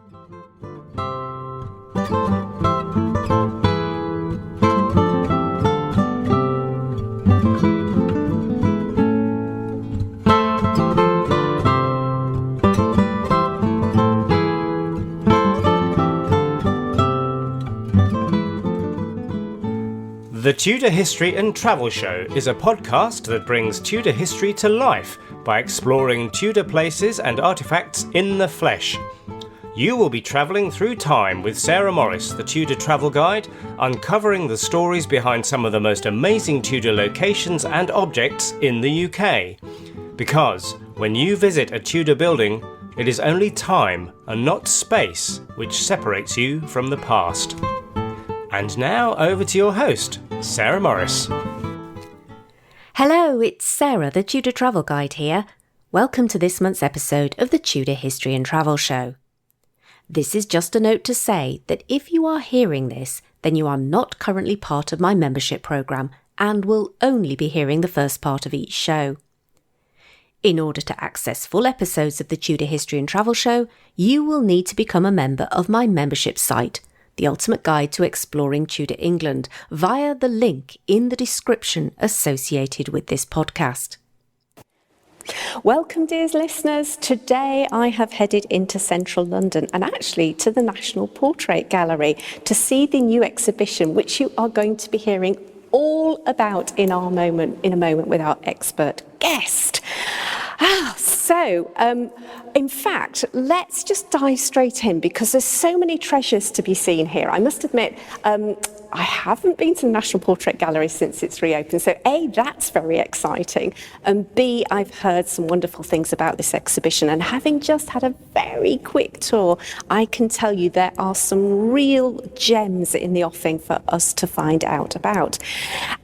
The Tudor History and Travel Show is a podcast that brings Tudor history to life by exploring Tudor places and artefacts in the flesh. You will be travelling through time with Sarah Morris, the Tudor travel guide, uncovering the stories behind some of the most amazing Tudor locations and objects in the UK. Because when you visit a Tudor building, it is only time and not space which separates you from the past. And now over to your host, Sarah Morris. Hello, it's Sarah, the Tudor Travel Guide here. Welcome to this month's episode of the Tudor History and Travel Show. This is just a note to say that if you are hearing this, then you are not currently part of my membership programme and will only be hearing the first part of each show. In order to access full episodes of the Tudor History and Travel Show, you will need to become a member of my membership site, The Ultimate Guide to Exploring Tudor England, via the link in the description associated with this podcast. Welcome, dear listeners. Today I have headed into central London and actually to the National Portrait Gallery to see the new exhibition, which you are going to be hearing all about in a moment with our expert guest. In fact, let's just dive straight in because there's so many treasures to be seen here. I must admit, I haven't been to the National Portrait Gallery since it's reopened. So A, that's very exciting. And B, I've heard some wonderful things about this exhibition. And having just had a very quick tour, I can tell you there are some real gems in the offing for us to find out about.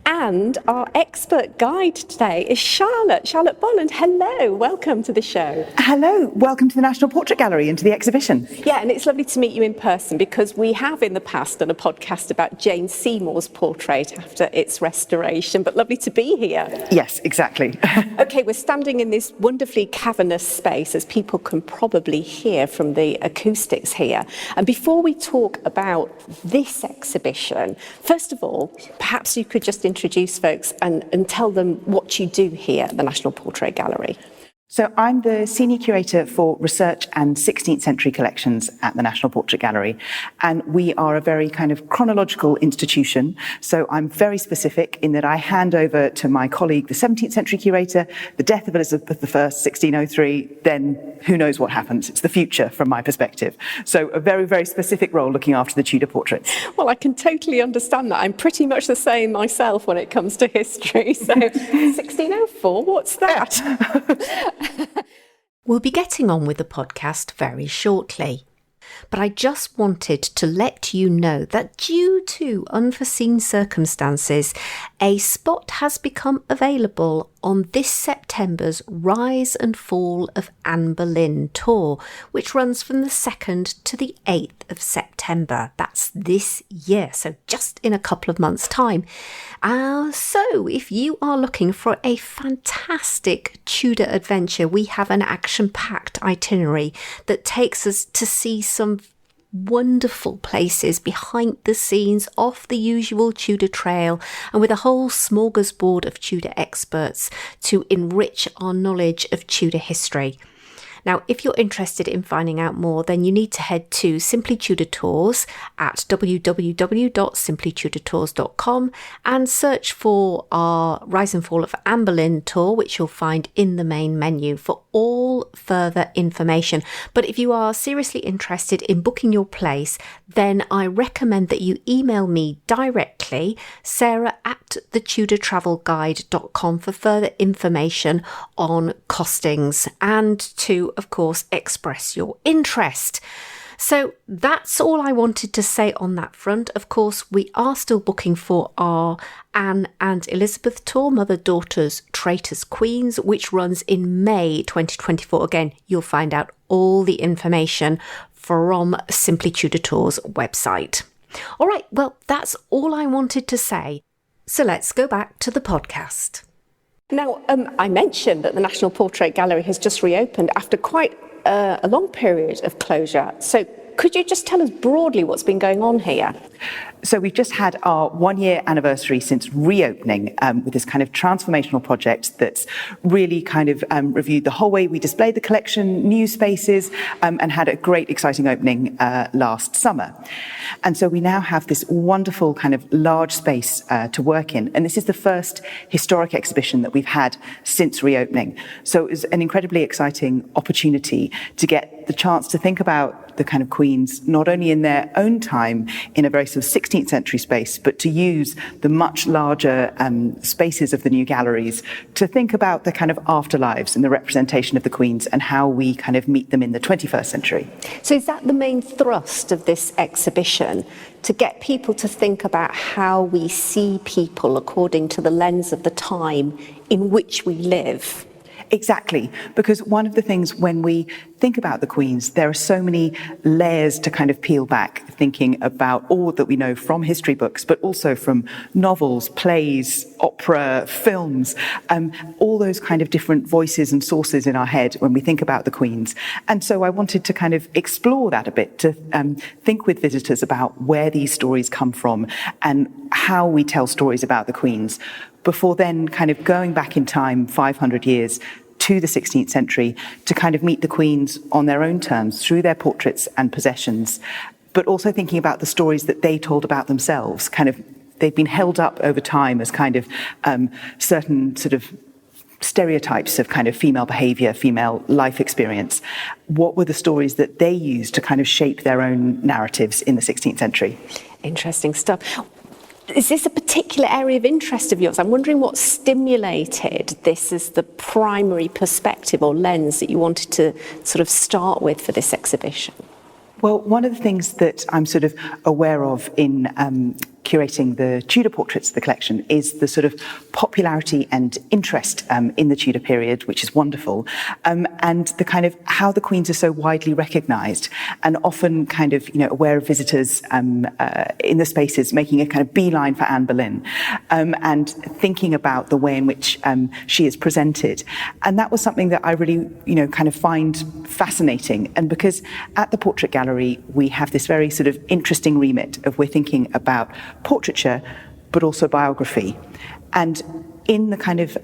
And our expert guide today is Charlotte Bolland. Hello, welcome to the show. Hello, welcome to the National Portrait Gallery and to the exhibition. Yeah, and it's lovely to meet you in person because we have in the past done a podcast about Jane Seymour's portrait after its restoration, but lovely to be here. Yes, exactly. Okay, we're standing in this wonderfully cavernous space, as people can probably hear from the acoustics here. And before we talk about this exhibition, first of all, perhaps you could just introduce folks and tell them what you do here at the National Portrait Gallery. So I'm the Senior Curator for Research and 16th Century Collections at the National Portrait Gallery. And we are a very kind of chronological institution. So I'm very specific in that I hand over to my colleague, the 17th Century Curator, the death of Elizabeth I, 1603, then who knows what happens. It's the future from my perspective. So a very, very specific role looking after the Tudor portraits. Well, I can totally understand that. I'm pretty much the same myself when it comes to history. So 1604, what's that? We'll be getting on with the podcast very shortly, but I just wanted to let you know that due to unforeseen circumstances, a spot has become available on this September's Rise and Fall of Anne Boleyn tour, which runs from the 2nd to the 8th of September. That's this year, so just in a couple of months' time. So if you are looking for a fantastic Tudor adventure, we have an action-packed itinerary that takes us to see some wonderful places behind the scenes off the usual Tudor trail, and with a whole smorgasbord of Tudor experts to enrich our knowledge of Tudor history. Now, if you're interested in finding out more, then you need to head to Simply Tudor Tours at www.simplytudortours.com and search for our Rise and Fall of Anne Boleyn tour, which you'll find in the main menu for all further information. But if you are seriously interested in booking your place, then I recommend that you email me directly, sarah@thetudortravelguide.com, for further information on costings and to, of course, express your interest. So that's all I wanted to say on that front. Of course, we are still booking for our Anne and Elizabeth tour, Mother, Daughters, Traitors, Queens, which runs in May 2024. Again, you'll find out all the information from Simply Tudor Tours website. All right, well, that's all I wanted to say. So let's go back to the podcast. Now, I mentioned that the National Portrait Gallery has just reopened after quite a long period of closure. So could you just tell us broadly what's been going on here? So we've just had our 1-year anniversary since reopening with this kind of transformational project that's really kind of reviewed the whole way we displayed the collection, new spaces, and had a great, exciting opening last summer. And so we now have this wonderful kind of large space to work in. And this is the first historic exhibition that we've had since reopening. So it was an incredibly exciting opportunity to get the chance to think about the kind of queens, not only in their own time in a very sort of 16th century space, but to use the much larger spaces of the new galleries to think about the kind of afterlives and the representation of the queens and how we kind of meet them in the 21st century. So is that the main thrust of this exhibition, to get people to think about how we see people according to the lens of the time in which we live? Exactly, because one of the things when we think about the queens, there are so many layers to kind of peel back, thinking about all that we know from history books, but also from novels, plays, opera, films, all those kind of different voices and sources in our head when we think about the queens. And so I wanted to kind of explore that a bit, to think with visitors about where these stories come from and how we tell stories about the queens, before then kind of going back in time 500 years to the 16th century to kind of meet the queens on their own terms through their portraits and possessions, but also thinking about the stories that they told about themselves. Kind of, they've been held up over time as kind of certain sort of stereotypes of kind of female behaviour, female life experience. What were the stories that they used to kind of shape their own narratives in the 16th century? Interesting stuff. Is this a particular area of interest of yours? I'm wondering what stimulated this as the primary perspective or lens that you wanted to sort of start with for this exhibition. Well, one of the things that I'm sort of aware of in curating the Tudor portraits of the collection is the sort of popularity and interest in the Tudor period, which is wonderful, and the kind of how the queens are so widely recognised and often kind of, you know, aware of visitors in the spaces, making a kind of beeline for Anne Boleyn, and thinking about the way in which she is presented. And that was something that I really, you know, kind of find fascinating. And because at the Portrait Gallery, we have this very sort of interesting remit of we're thinking about portraiture, but also biography. And in the kind of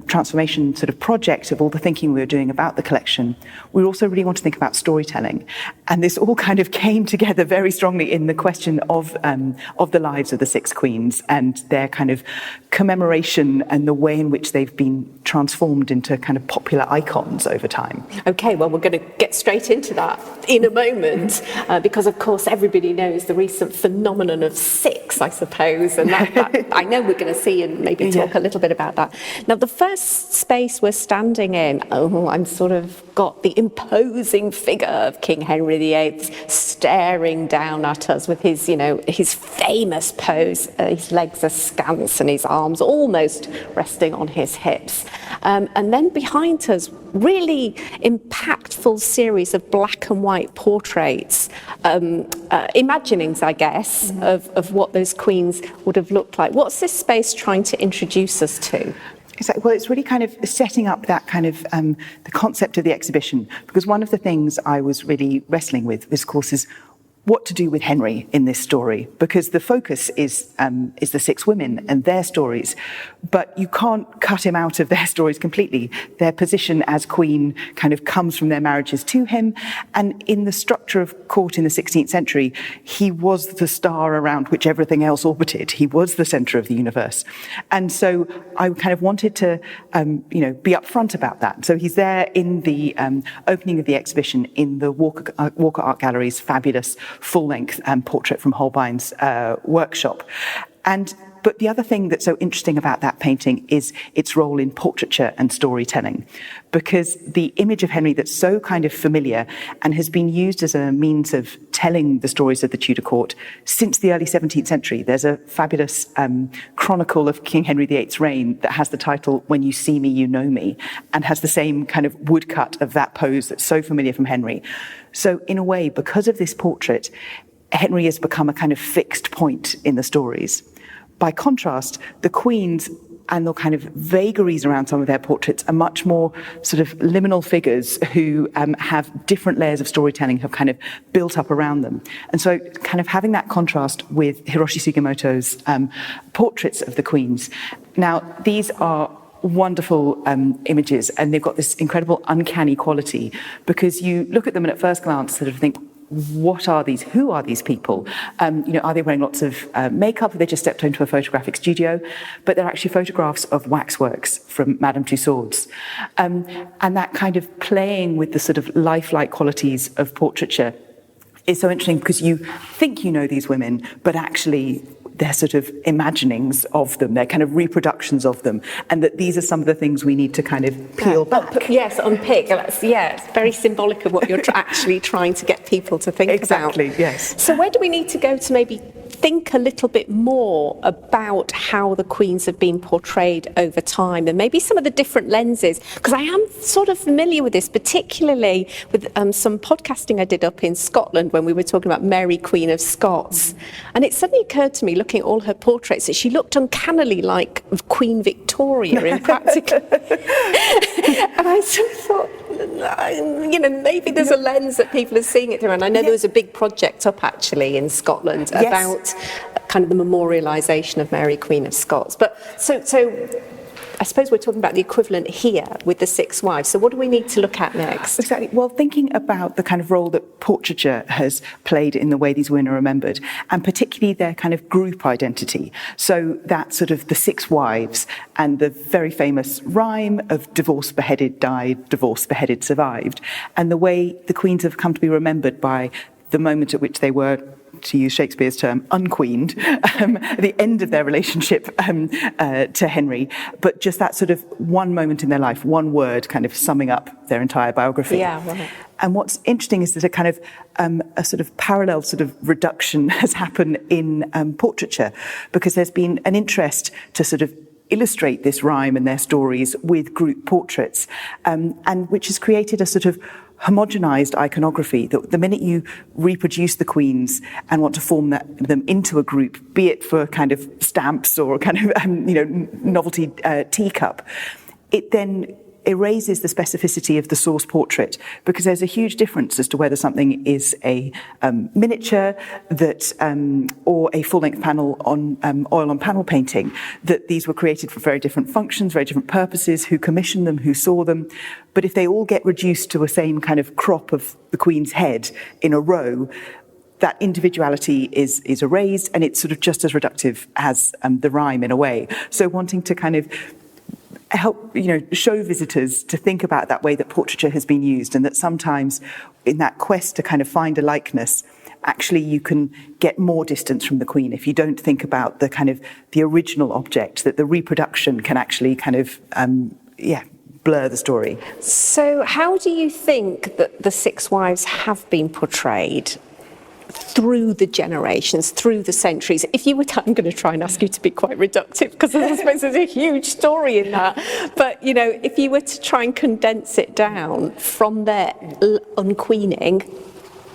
transformation sort of project of all the thinking we were doing about the collection, we also really want to think about storytelling. And this all kind of came together very strongly in the question of the lives of the six queens and their kind of commemoration and the way in which they've been transformed into kind of popular icons over time. Okay, well, we're going to get straight into that in a moment, because of course everybody knows the recent phenomenon of six, I suppose, and that I know we're going to see and maybe talk a little bit about that. Now, the first space we're standing in, I'm sort of got the imposing figure of King Henry VIII staring down at us with his, you know, his famous pose, his legs askance and his arms almost resting on his hips. And then behind us, really impactful series of black and white portraits, imaginings, I guess, of what those queens would have looked like. What's this space trying to introduce us to? Exactly. Well, it's really kind of setting up that kind of the concept of the exhibition, because one of the things I was really wrestling with, of course, is what to do with Henry in this story, because the focus is the six women and their stories, but you can't cut him out of their stories completely. Their position as queen kind of comes from their marriages to him, and in the structure of court in the 16th century, he was the star around which everything else orbited. He was the centre of the universe, and so I kind of wanted to, be upfront about that. So he's there in the opening of the exhibition in the Walker Art Gallery's fabulous full-length portrait from Holbein's workshop. But the other thing that's so interesting about that painting is its role in portraiture and storytelling, because the image of Henry that's so kind of familiar and has been used as a means of telling the stories of the Tudor court since the early 17th century. There's a fabulous chronicle of King Henry VIII's reign that has the title "When You See Me, You Know Me," and has the same kind of woodcut of that pose that's so familiar from Henry. So in a way, because of this portrait, Henry has become a kind of fixed point in the stories. By contrast, the queens and the kind of vagaries around some of their portraits are much more sort of liminal figures who have different layers of storytelling have kind of built up around them. And so kind of having that contrast with Hiroshi Sugimoto's portraits of the queens. Now, these are wonderful images, and they've got this incredible uncanny quality, because you look at them and at first glance sort of think, what are these? Who are these people? Are they wearing lots of makeup? Have they just stepped into a photographic studio? But they're actually photographs of waxworks from Madame Tussauds. And that kind of playing with the sort of lifelike qualities of portraiture is so interesting, because you think you know these women, but actually they're sort of imaginings of them, they're kind of reproductions of them, and that these are some of the things we need to kind of peel back. Yes, unpick. It's very symbolic of what you're actually trying to get people to think about. Exactly, yes. So where do we need to go to maybe think a little bit more about how the queens have been portrayed over time, and maybe some of the different lenses? Because I am sort of familiar with this, particularly with some podcasting I did up in Scotland when we were talking about Mary, Queen of Scots. And it suddenly occurred to me, looking at all her portraits, that she looked uncannily like Queen Victoria in practically. And I sort of thought, maybe there's a lens that people are seeing it through. And I know there was a big project up actually in Scotland about kind of the memorialisation of Mary, Queen of Scots. But so I suppose we're talking about the equivalent here with the Six Wives. So what do we need to look at next? Exactly. Well, thinking about the kind of role that portraiture has played in the way these women are remembered, and particularly their kind of group identity. So that sort of the Six Wives and the very famous rhyme of divorced, beheaded, died, divorced, beheaded, survived, and the way the queens have come to be remembered by the moment at which they were, to use Shakespeare's term, unqueened, at the end of their relationship to Henry, but just that sort of one moment in their life, one word kind of summing up their entire biography. Yeah, right. And what's interesting is that a kind of a sort of parallel sort of reduction has happened in portraiture, because there's been an interest to sort of illustrate this rhyme and their stories with group portraits, and which has created a sort of homogenized iconography. That the minute you reproduce the queens and want to form them into a group, be it for kind of stamps or kind of novelty teacup, it then erases the specificity of the source portrait, because there's a huge difference as to whether something is a miniature that or a full-length panel on oil on panel painting, that these were created for very different functions, very different purposes, who commissioned them, who saw them. But if they all get reduced to a same kind of crop of the Queen's head in a row, that individuality is erased, and it's sort of just as reductive as the rhyme in a way. So wanting to kind of help, show visitors to think about that way that portraiture has been used, and that sometimes in that quest to kind of find a likeness, actually you can get more distance from the Queen if you don't think about the kind of the original object, that the reproduction can actually kind of, blur the story. So how do you think that the Six Wives have been portrayed through the generations, through the centuries? If you were I'm going to try and ask you to be quite reductive, because I suppose there's a huge story in that. But, if you were to try and condense it down from their unqueening,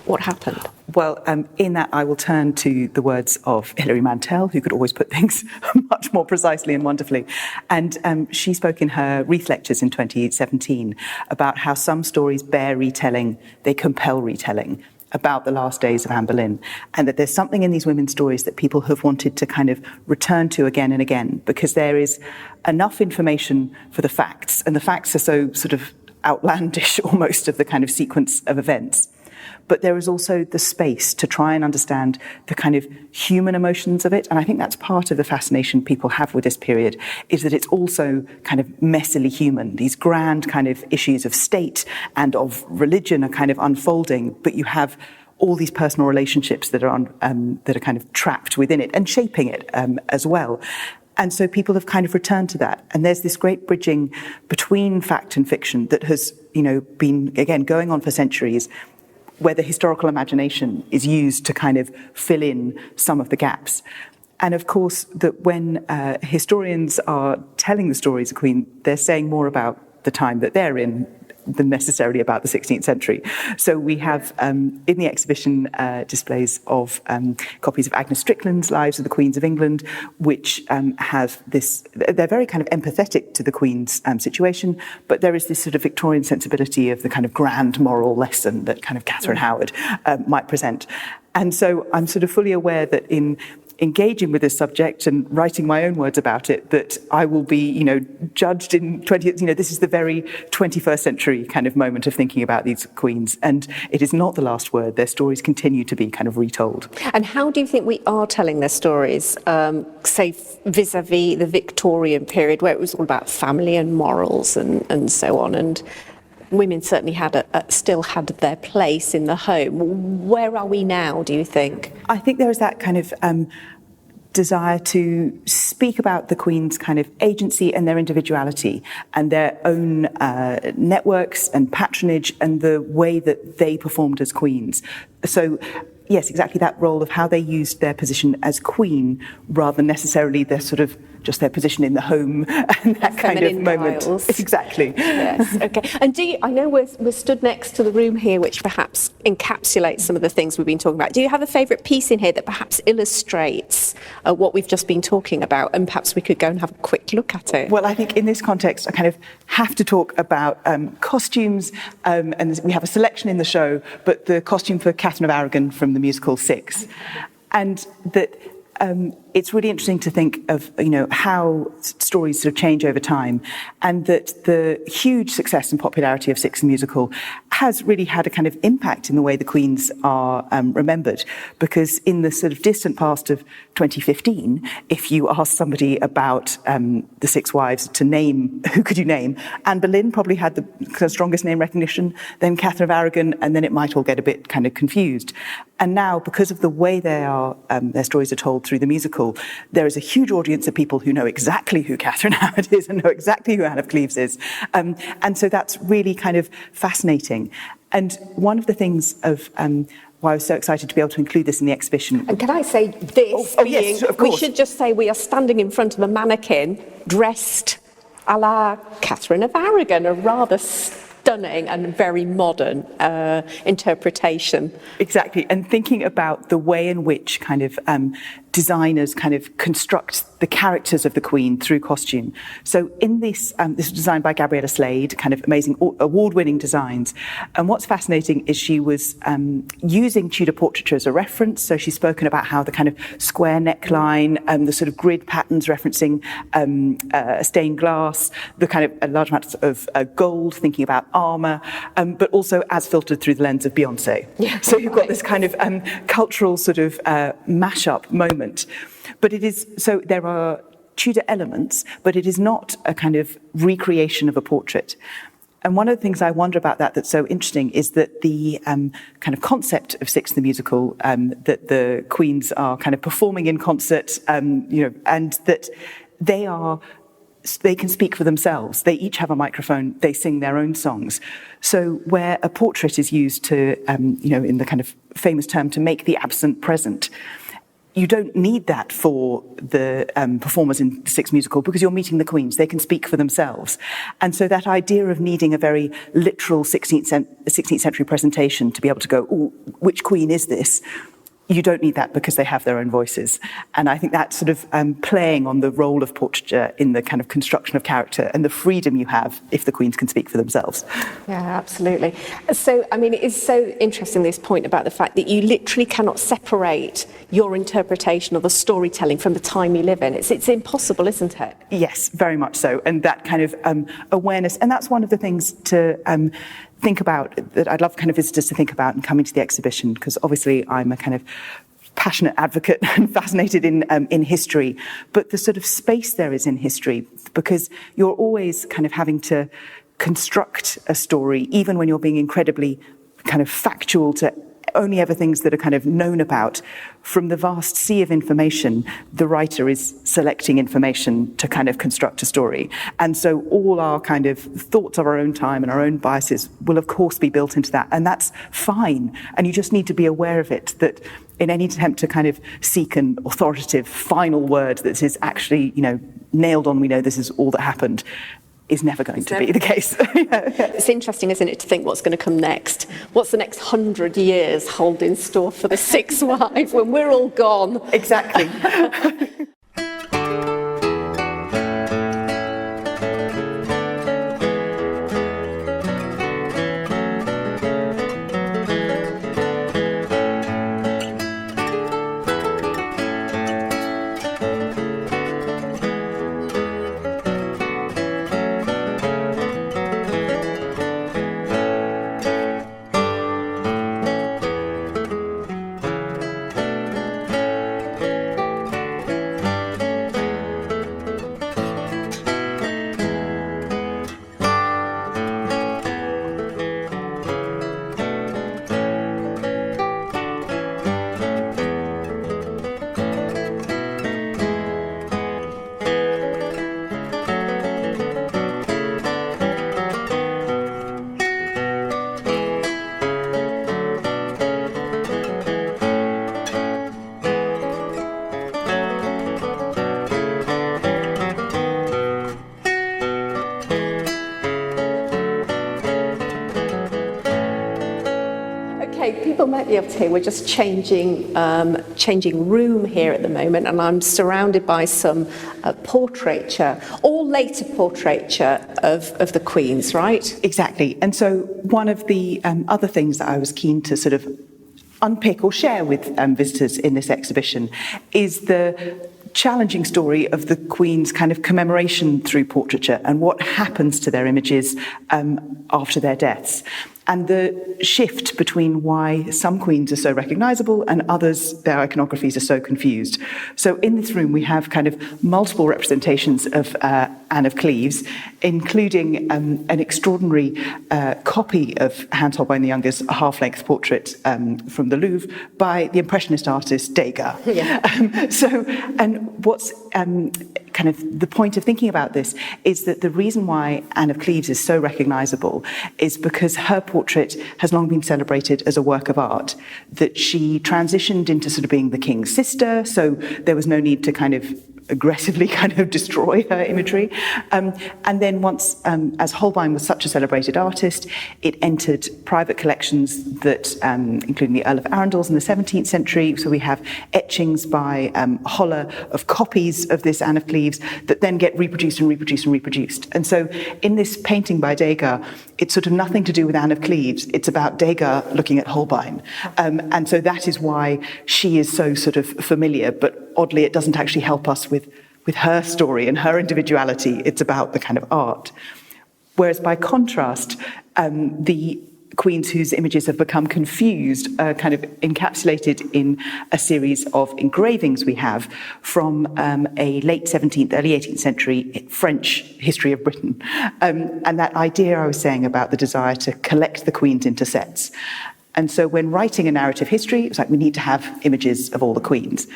what happened? Well, in that I will turn to the words of Hilary Mantel, who could always put things much more precisely and wonderfully. And she spoke in her Wreath Lectures in 2017 about how some stories bear retelling, they compel retelling, about the last days of Anne Boleyn, and that there's something in these women's stories that people have wanted to kind of return to again and again, because there is enough information for the facts, and the facts are so sort of outlandish almost of the kind of sequence of events. But there is also the space to try and understand the kind of human emotions of it. And I think that's part of the fascination people have with this period, is that it's also kind of messily human. These grand kind of issues of state and of religion are kind of unfolding, but you have all these personal relationships that are that are kind of trapped within it and shaping it as well. And so people have kind of returned to that. And there's this great bridging between fact and fiction that has, been, again, going on for centuries, where the historical imagination is used to kind of fill in some of the gaps. And of course, that when historians are telling the stories of Queen, they're saying more about the time that they're in than necessarily about the 16th century. So we have in the exhibition displays of copies of Agnes Strickland's Lives of the Queens of England, which have this, they're very kind of empathetic to the Queen's situation, but there is this sort of Victorian sensibility of the kind of grand moral lesson that kind of Catherine Howard might present. And so I'm sort of fully aware that in engaging with this subject and writing my own words about it, that I will be, judged in 20th, this is the very 21st century kind of moment of thinking about these queens. And it is not the last word. Their stories continue to be kind of retold. And how do you think we are telling their stories, say, vis-a-vis the Victorian period, where it was all about family and morals and so on? And women certainly still had their place in the home. Where are we now, do you think? I think there is that kind of desire to speak about the Queen's kind of agency and their individuality and their own networks and patronage and the way that they performed as queens. So, yes, exactly that role of how they used their position as queen rather than necessarily their sort of just their position in the home and that kind of moment. Exactly. Yes. Okay. And I know we're stood next to the room here, which perhaps encapsulates some of the things we've been talking about. Do you have a favourite piece in here that perhaps illustrates what we've just been talking about? And perhaps we could go and have a quick look at it. Well, I think in this context, I kind of have to talk about costumes, and we have a selection in the show, but the costume for Catherine of Aragon from the musical VI. And that it's really interesting to think of, how stories sort of change over time, and that the huge success and popularity of VI the musical has really had a kind of impact in the way the queens are remembered. Because in the sort of distant past of 2015, if you asked somebody about the Six Wives to name, who could you name? Anne Boleyn probably had the strongest name recognition, then Catherine of Aragon, and then it might all get a bit kind of confused. And now, because of the way their stories are told through the musical, there is a huge audience of people who know exactly who Catherine Howard is and know exactly who Anne of Cleves is. And so that's really kind of fascinating. And one of the things of why I was so excited to be able to include this in the exhibition. And can I say this? Yes, of course. We should just say we are standing in front of a mannequin dressed a la Catherine of Aragon, a rather stunning and very modern interpretation. Exactly, and thinking about the way in which kind of designers kind of construct the characters of the Queen through costume. So in this was designed by Gabriella Slade, kind of amazing award-winning designs. And what's fascinating is she was using Tudor portraiture as a reference. So she's spoken about how the kind of square neckline and the sort of grid patterns referencing stained glass, the kind of a large amount of gold, thinking about armour, but also as filtered through the lens of Beyoncé. Yeah, so you've got this kind of cultural sort of mash-up moment. But it is, so there are Tudor elements, but it is not a kind of recreation of a portrait. And one of the things I wonder about that's so interesting is that the kind of concept of VI the musical, that the queens are kind of performing in concert, and that they can speak for themselves. They each have a microphone. They sing their own songs. So where a portrait is used to, in the kind of famous term, to make the absent present, you don't need that for the performers in the VI musical because you're meeting the queens. They can speak for themselves. And so that idea of needing a very literal 16th century presentation to be able to go, oh, which queen is this? You don't need that because they have their own voices. And I think that's sort of playing on the role of portraiture in the kind of construction of character and the freedom you have if the queens can speak for themselves. Yeah, absolutely. So, I mean, it is so interesting, this point about the fact that you literally cannot separate your interpretation of the storytelling from the time you live in. It's impossible, isn't it? Yes, very much so. And that kind of awareness, and that's one of the things to think about, that I'd love kind of visitors to think about and coming to the exhibition, because obviously I'm a kind of passionate advocate and fascinated in history, but the sort of space there is in history, because you're always kind of having to construct a story, even when you're being incredibly kind of factual to only ever things that are kind of known about. From the vast sea of information, the writer is selecting information to kind of construct a story. And so all our kind of thoughts of our own time and our own biases will of course be built into that. And that's fine. And you just need to be aware of it, that in any attempt to kind of seek an authoritative final word that is actually, nailed on, we know this is all that happened, is never going to be the case. It's interesting, isn't it, to think what's going to come next. What's the next 100 years hold in store for the six wives when we're all gone? Exactly. Okay, people might be able to hear we're just changing room here at the moment, and I'm surrounded by some portraiture, all later portraiture of the Queens, right? Exactly. And so one of the other things that I was keen to sort of unpick or share with visitors in this exhibition is the challenging story of the Queen's kind of commemoration through portraiture and what happens to their images after their deaths. And the shift between why some queens are so recognisable and others, their iconographies are so confused. So in this room, we have kind of multiple representations of Anne of Cleves, including an extraordinary copy of Hans Holbein the Younger's half-length portrait from the Louvre by the Impressionist artist Degas. Yeah. And what's kind of the point of thinking about this is that the reason why Anne of Cleves is so recognisable is because her portrait has long been celebrated as a work of art, that she transitioned into sort of being the king's sister, so there was no need to kind of aggressively kind of destroy her imagery. And then once, as Holbein was such a celebrated artist, it entered private collections that, including the Earl of Arundel's in the 17th century. So we have etchings by Holler of copies of this Anne of Cleves that then get reproduced and reproduced and reproduced. And so in this painting by Degas, it's sort of nothing to do with Anne of Cleves. It's about Degas looking at Holbein. And so that is why she is so sort of familiar, but oddly, it doesn't actually help us with her story and her individuality. It's about the kind of art. Whereas by contrast, the queens whose images have become confused are kind of encapsulated in a series of engravings we have from a late 17th, early 18th century French history of Britain. And that idea I was saying about the desire to collect the queens into sets. And so when writing a narrative history, it's like we need to have images of all the queens.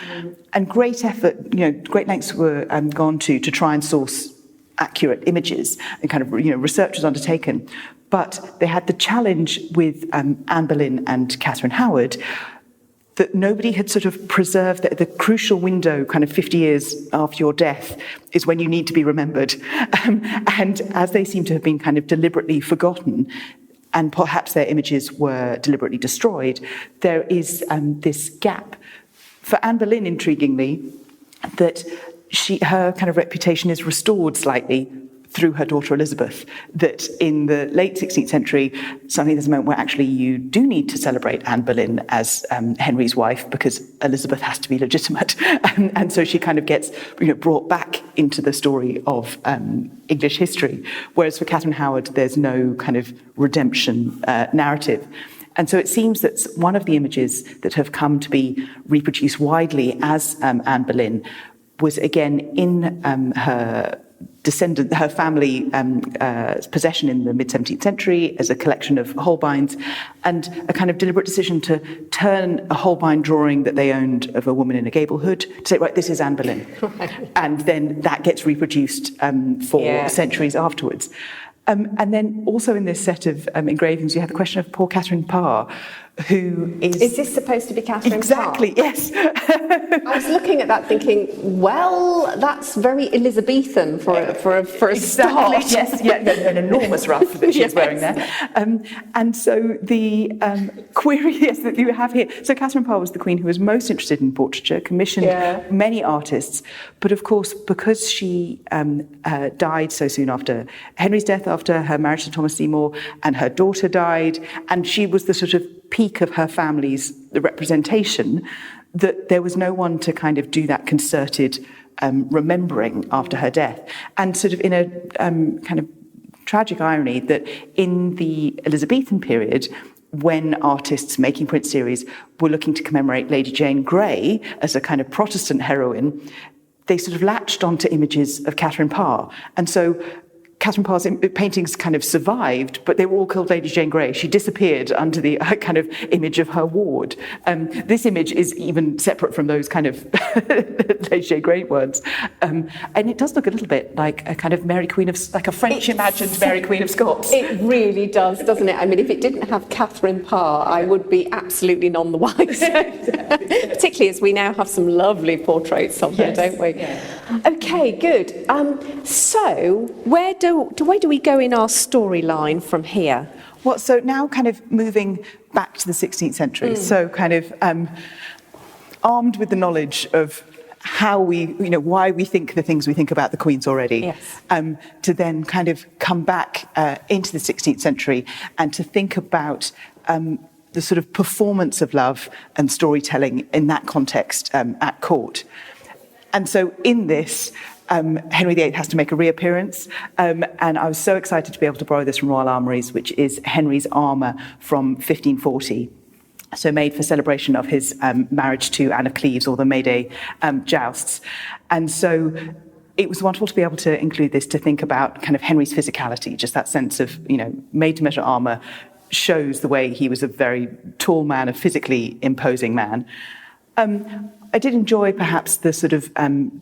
And great effort, great lengths were gone to try and source accurate images, and kind of, research was undertaken. But they had the challenge with Anne Boleyn and Catherine Howard that nobody had sort of preserved the crucial window, kind of 50 years after your death, is when you need to be remembered. And as they seem to have been kind of deliberately forgotten, and perhaps their images were deliberately destroyed, there is this gap. For Anne Boleyn, intriguingly, that her kind of reputation is restored slightly through her daughter Elizabeth, that in the late 16th century, suddenly there's a moment where actually you do need to celebrate Anne Boleyn as Henry's wife because Elizabeth has to be legitimate. And so she kind of gets brought back into the story of English history. Whereas for Catherine Howard, there's no kind of redemption narrative. And so it seems that one of the images that have come to be reproduced widely as Anne Boleyn was again in her family possession in the mid-17th century as a collection of Holbeins, and a kind of deliberate decision to turn a Holbein drawing that they owned of a woman in a gable hood to say, right, this is Anne Boleyn. And then that gets reproduced for centuries afterwards. And then also in this set of engravings, you have the question of poor Catherine Parr, who is... Is this supposed to be Catherine Exactly, Parr? yes. I was looking at that thinking, well, that's very Elizabethan for a Exactly, start. yes, yeah, an enormous ruff that she's wearing there. And so the query, yes, that you have here. So Catherine Parr was the queen who was most interested in portraiture, commissioned many artists, but of course, because she died so soon after Henry's death, after her marriage to Thomas Seymour, and her daughter died, and she was the sort of peak of her family's representation, that there was no one to kind of do that concerted remembering after her death. And sort of in a kind of tragic irony that in the Elizabethan period, when artists making print series were looking to commemorate Lady Jane Grey as a kind of Protestant heroine, they sort of latched onto images of Catherine Parr. And so Catherine Parr's paintings kind of survived, but they were all called Lady Jane Grey. She disappeared under the kind of image of her ward. This image is even separate from those kind of Lady Jane Grey words. And it does look a little bit like a kind of Mary Queen of, like a French imagined Mary Queen of Scots. It really does, doesn't it? I mean, if it didn't have Catherine Parr, I would be absolutely none the wiser. Particularly as we now have some lovely portraits of her, don't we? Yeah. Okay, good. So where do we go in our storyline from here? Well, so now kind of moving back to the 16th century, so kind of armed with the knowledge of how we, why we think the things we think about the queens already, to then kind of come back into the 16th century and to think about the sort of performance of love and storytelling in that context at court. And so in this, Henry VIII has to make a reappearance, and I was so excited to be able to borrow this from Royal Armouries, which is Henry's armour from 1540, so made for celebration of his marriage to Anne of Cleves, or the May Day jousts. And so it was wonderful to be able to include this, to think about kind of Henry's physicality, just that sense of, made-to-measure armour shows the way he was a very tall man, a physically imposing man. I did enjoy perhaps the sort of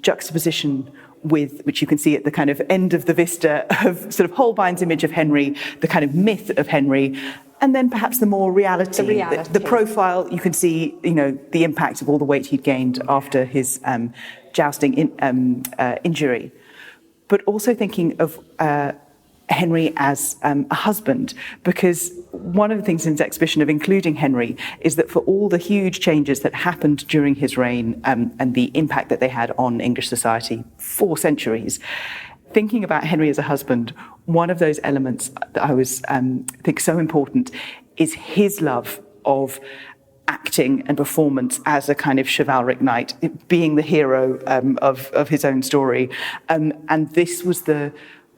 juxtaposition with, which you can see at the kind of end of the vista, of sort of Holbein's image of Henry, the kind of myth of Henry, and then perhaps the more reality. The profile, you can see, the impact of all the weight he'd gained after his jousting injury. But also thinking of Henry as a husband, because one of the things in this exhibition of including Henry is that for all the huge changes that happened during his reign and the impact that they had on English society for centuries, thinking about Henry as a husband, one of those elements that I was think so important is his love of acting and performance as a kind of chivalric knight, being the hero of his own story. And this was the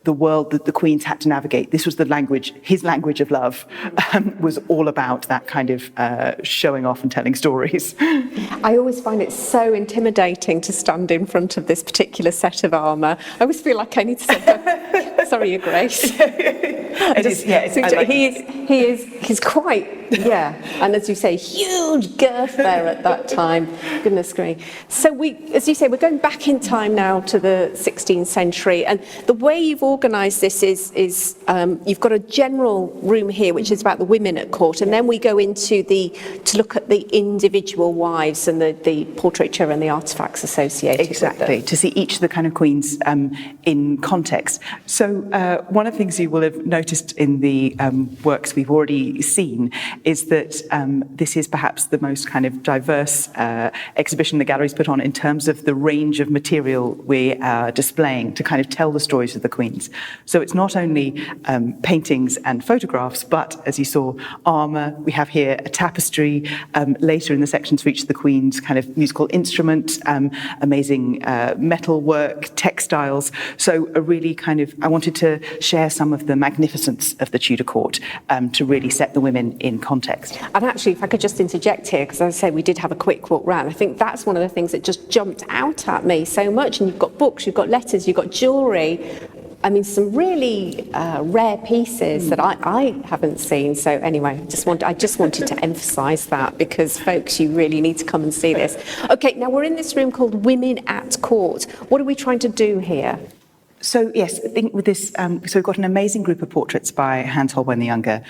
world that the queens had to navigate. This was the language, his language of love, was all about that kind of showing off and telling stories. I always find it so intimidating to stand in front of this particular set of armour. I always feel like I need to say, sorry, Your Grace. He's quite, and as you say, huge girth there at that time. Goodness gracious. So as you say, we're going back in time now to the 16th century, and the way you've organised this is you've got a general room here, which is about the women at court, and then we go into to look at the individual wives and the portraiture and the artefacts associated with them. To see each of the kind of queens in context. So one of the things you will have noticed in the works we've already seen is that this is perhaps the most kind of diverse exhibition the gallery's put on in terms of the range of material we are displaying to kind of tell the stories of the queens. So it's not only paintings and photographs, but as you saw, armour. We have here a tapestry. Later in the sections for each of the queens, kind of musical instruments, amazing metal work, textiles. So a really kind of, I wanted to share some of the magnificence of the Tudor court to really set the women in context. And actually, if I could just interject here, because as I say, we did have a quick walk round. I think that's one of the things that just jumped out at me so much. And you've got books, you've got letters, you've got jewellery. I mean, some really rare pieces that I haven't seen. So anyway, I just wanted to emphasise that, because folks, you really need to come and see this. Okay, now we're in this room called Women at Court. What are we trying to do here? So yes, I think with this, so we've got an amazing group of portraits by Hans Holbein the Younger,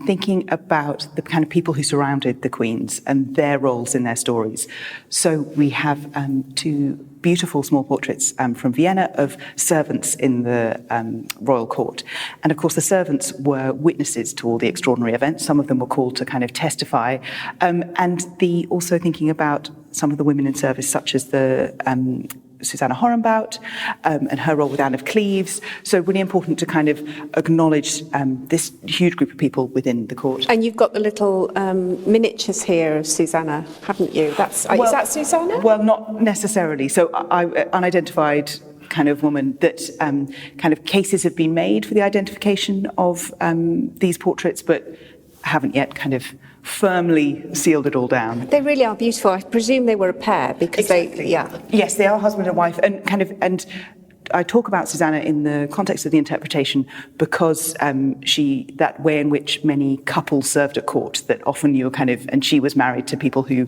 thinking about the kind of people who surrounded the queens and their roles in their stories. So we have two beautiful small portraits from Vienna of servants in the royal court. And of course, the servants were witnesses to all the extraordinary events. Some of them were called to kind of testify. And also thinking about some of the women in service, such as the Susanna Horenbout and her role with Anne of Cleves. So really important to kind of acknowledge this huge group of people within the court. And you've got the little miniatures here of Susanna, haven't you? Is that Susanna? Well, not necessarily. So unidentified kind of woman that kind of cases have been made for the identification of these portraits, but haven't yet kind of firmly sealed it all down. They really are beautiful. I presume they were a pair because exactly. Yes, they are husband and wife, and I talk about Susanna in the context of the interpretation because that way in which many couples served at court, that often you were kind of, and she was married to people who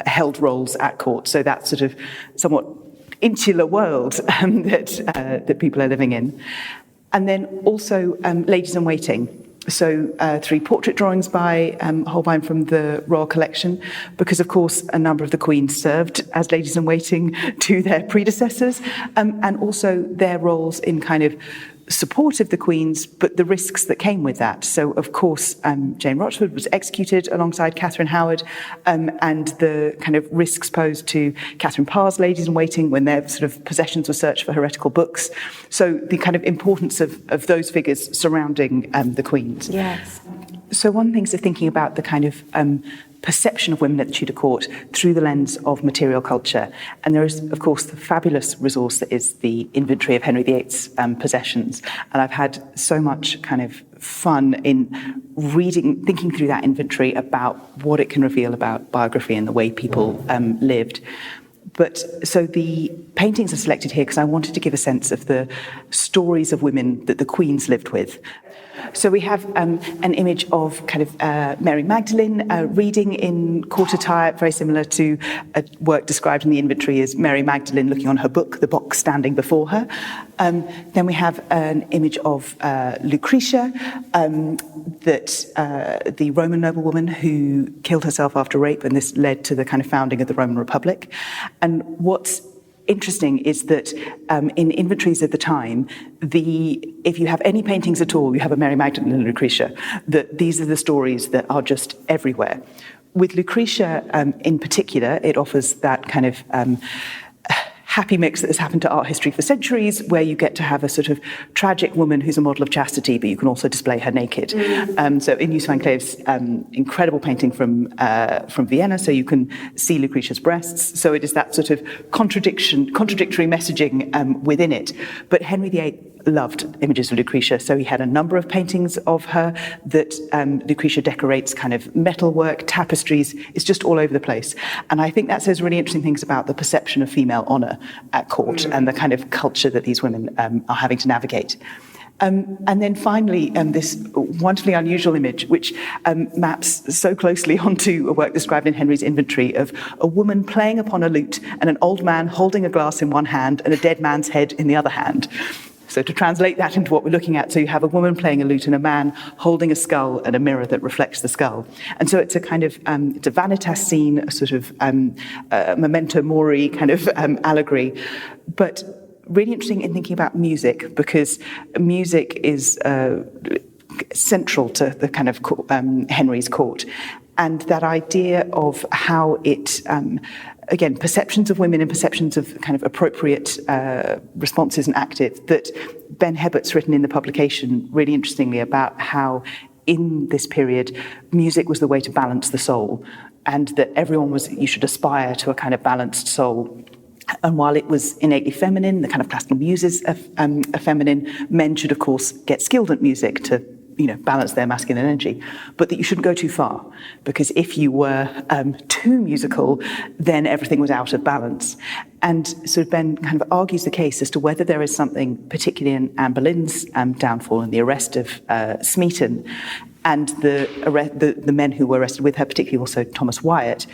held roles at court. So that sort of somewhat insular world that people are living in. And then also ladies in waiting. So 3 portrait drawings by Holbein from the Royal Collection, because of course a number of the queens served as ladies in waiting to their predecessors, and also their roles in kind of support of the queens, but the risks that came with that. So of course Jane Rochford was executed alongside Catherine Howard, and the kind of risks posed to Catherine Parr's ladies in waiting when their sort of possessions were searched for heretical books. So the kind of importance of those figures surrounding the queens. Yes. So one thing is thinking about the kind of perception of women at the Tudor court through the lens of material culture. And there is, of course, the fabulous resource that is the inventory of Henry VIII's possessions. And I've had so much kind of fun in thinking through that inventory about what it can reveal about biography and the way people lived. But so the paintings are selected here because I wanted to give a sense of the stories of women that the queens lived with. So we have an image of kind of Mary Magdalene reading in court attire, very similar to a work described in the inventory as Mary Magdalene looking on her book, the box standing before her. Then we have an image of Lucretia, the Roman noblewoman who killed herself after rape, and this led to the kind of founding of the Roman Republic. And what's interesting is that in inventories of the time, if you have any paintings at all, you have a Mary Magdalene and Lucretia, that these are the stories that are just everywhere. With Lucretia in particular, it offers that kind of happy mix that has happened to art history for centuries, where you get to have a sort of tragic woman who's a model of chastity, but you can also display her naked. So in Joost van Cleef's incredible painting from Vienna, so you can see Lucretia's breasts. So it is that sort of contradictory messaging within it. But Henry VIII loved images of Lucretia, so he had a number of paintings of her that Lucretia decorates, kind of metalwork, tapestries. It's just all over the place. And I think that says really interesting things about the perception of female honour at court and the kind of culture that these women are having to navigate. And then finally, this wonderfully unusual image, which maps so closely onto a work described in Henry's inventory of a woman playing upon a lute and an old man holding a glass in one hand and a dead man's head in the other hand. So to translate that into what we're looking at, so you have a woman playing a lute and a man holding a skull and a mirror that reflects the skull. And so it's a kind of, it's a vanitas scene, a sort of memento mori kind of allegory. But really interesting in thinking about music, because music is central to the kind of Henry's court. And that idea of how it, again, perceptions of women and perceptions of kind of appropriate responses and active, that Ben Hebbert's written in the publication really interestingly about how in this period, music was the way to balance the soul, and that you should aspire to a kind of balanced soul. And while it was innately feminine, the kind of classical muses are feminine, men should, of course, get skilled at music to balance their masculine energy, but that you shouldn't go too far, because if you were too musical, then everything was out of balance. And so Ben kind of argues the case as to whether there is something, particularly in Anne Boleyn's downfall and the arrest of Smeaton, and the men who were arrested with her, particularly also Thomas Wyatt,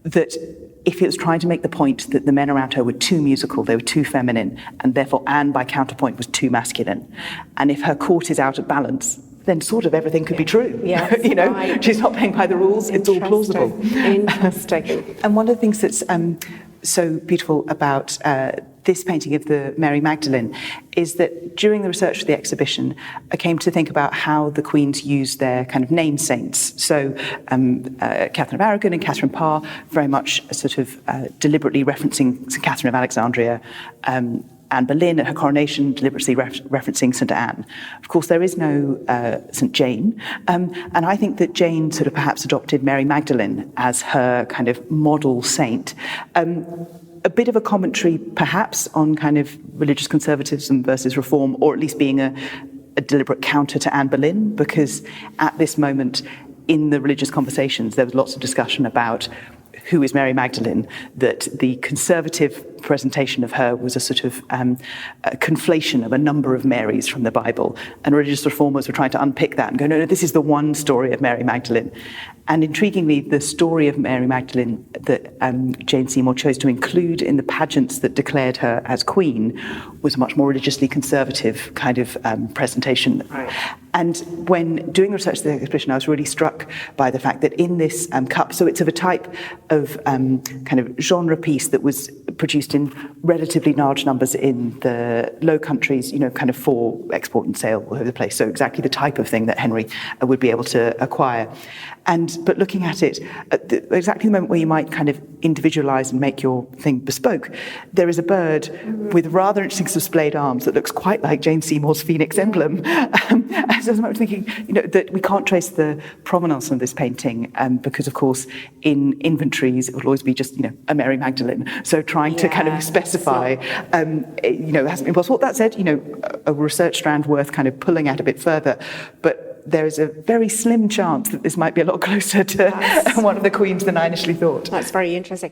that if it was trying to make the point that the men around her were too musical, they were too feminine, and therefore Anne, by counterpoint, was too masculine. And if her court is out of balance, then sort of everything could be true. Yes, you know, right. She's not playing by the rules, it's all plausible. Interesting. And one of the things that's so beautiful about this painting of the Mary Magdalene is that during the research for the exhibition, I came to think about how the queens used their kind of name saints. So Catherine of Aragon and Catherine Parr, very much sort of deliberately referencing St. Catherine of Alexandria, Anne Boleyn at her coronation, deliberately referencing St. Anne. Of course, there is no St. Jane, and I think that Jane sort of perhaps adopted Mary Magdalene as her kind of model saint. A bit of a commentary, perhaps, on kind of religious conservatism versus reform, or at least being a deliberate counter to Anne Boleyn, because at this moment in the religious conversations, there was lots of discussion about who is Mary Magdalene, that the conservative presentation of her was a sort of a conflation of a number of Marys from the Bible, and religious reformers were trying to unpick that and go, no, this is the one story of Mary Magdalene. And intriguingly, the story of Mary Magdalene that Jane Seymour chose to include in the pageants that declared her as queen was a much more religiously conservative kind of presentation. Right. And when doing research for the exhibition, I was really struck by the fact that in this cup, so it's of a type of kind of genre piece that was produced in relatively large numbers in the Low Countries, you know, kind of for export and sale all over the place. So exactly the type of thing that Henry would be able to acquire. But looking at it, at exactly the moment where you might kind of individualise and make your thing bespoke, there is a bird with rather interesting sort of splayed arms that looks quite like Jane Seymour's phoenix emblem. And so I was thinking, you know, that we can't trace the provenance of this painting because, of course, in inventories it will always be just, you know, a Mary Magdalene. So trying to kind of specify, you know, hasn't been possible. That said, you know, a research strand worth kind of pulling at a bit further, but there is a very slim chance that this might be a lot closer to one of the queens than I initially thought. That's very interesting.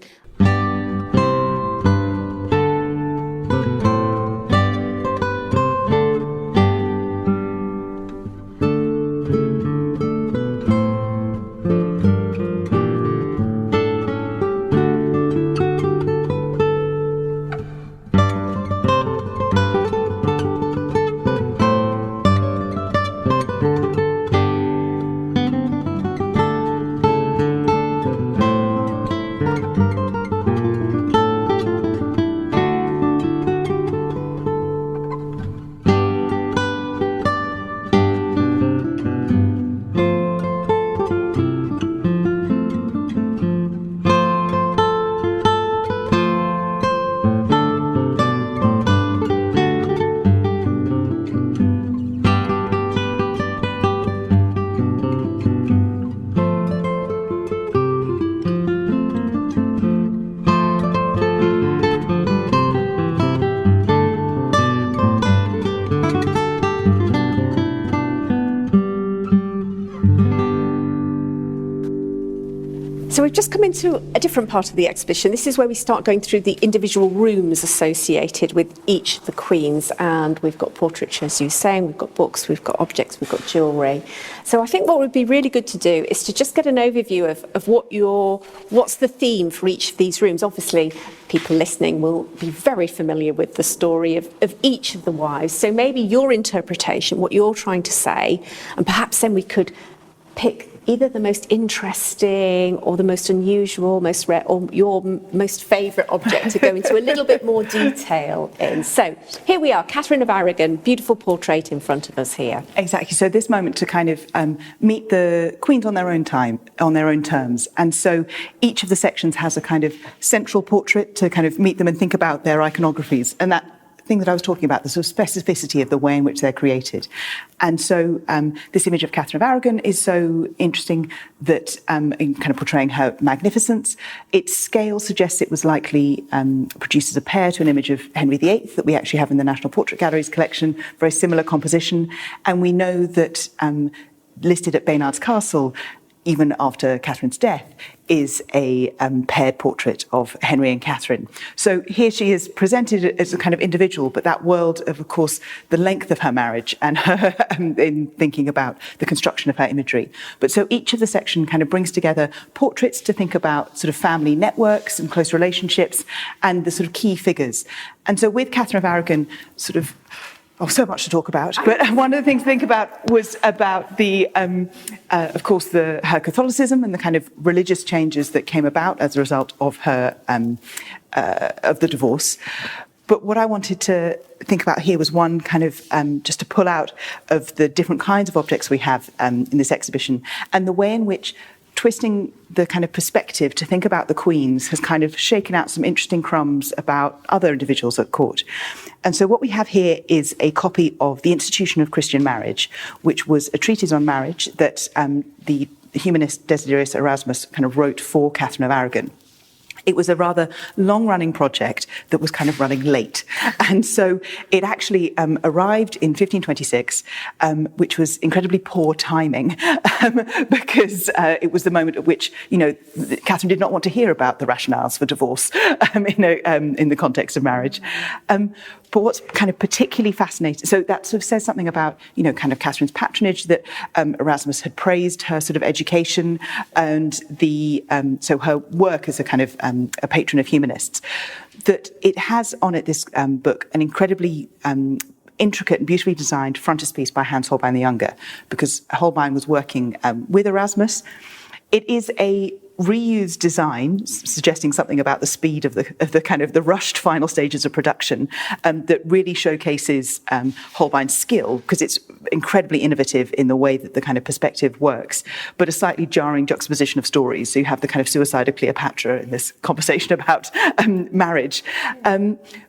So we've just come into a different part of the exhibition. This is where we start going through the individual rooms associated with each of the queens, and we've got portraiture, as you were saying, we've got books, we've got objects, we've got jewellery. So I think what would be really good to do is to just get an overview of what's the theme for each of these rooms. Obviously, people listening will be very familiar with the story of each of the wives. So maybe your interpretation, what you're trying to say, and perhaps then we could pick either the most interesting or the most unusual, most rare, or your most favourite object to go into a little bit more detail in. So here we are, Catherine of Aragon, beautiful portrait in front of us here. Exactly. So this moment to kind of meet the queens on their own time, on their own terms. And so each of the sections has a kind of central portrait to kind of meet them and think about their iconographies. And that thing that I was talking about, the sort of specificity of the way in which they're created. And so this image of Catherine of Aragon is so interesting that in kind of portraying her magnificence, its scale suggests it was likely produced as a pair to an image of Henry VIII that we actually have in the National Portrait Gallery's collection, very similar composition. And we know that listed at Baynard's Castle, even after Catherine's death, is a paired portrait of Henry and Catherine. So here she is presented as a kind of individual, but that world of course, the length of her marriage and her in thinking about the construction of her imagery. But so each of the section kind of brings together portraits to think about sort of family networks and close relationships and the sort of key figures. And so with Catherine of Aragon, sort of so much to talk about. But one of the things to think about was about the, of course, her Catholicism and the kind of religious changes that came about as a result of her of the divorce. But what I wanted to think about here was one kind of just to pull out of the different kinds of objects we have in this exhibition, and the way in which twisting the kind of perspective to think about the queens has kind of shaken out some interesting crumbs about other individuals at court. And so what we have here is a copy of The Institution of Christian Marriage, which was a treatise on marriage that the humanist Desiderius Erasmus kind of wrote for Catherine of Aragon. It was a rather long-running project that was kind of running late. And so it actually arrived in 1526, which was incredibly poor timing because it was the moment at which, Catherine did not want to hear about the rationales for divorce in the context of marriage. But what's kind of particularly fascinating, so that sort of says something about, kind of Catherine's patronage, that Erasmus had praised her sort of education and so her work as a kind of a patron of humanists, that it has on it, this book, an incredibly intricate and beautifully designed frontispiece by Hans Holbein the Younger, because Holbein was working with Erasmus. It is a reused design, suggesting something about the speed of the kind of the rushed final stages of production, that really showcases Holbein's skill, because it's incredibly innovative in the way that the kind of perspective works, but a slightly jarring juxtaposition of stories. So you have the kind of suicide of Cleopatra in this conversation about marriage.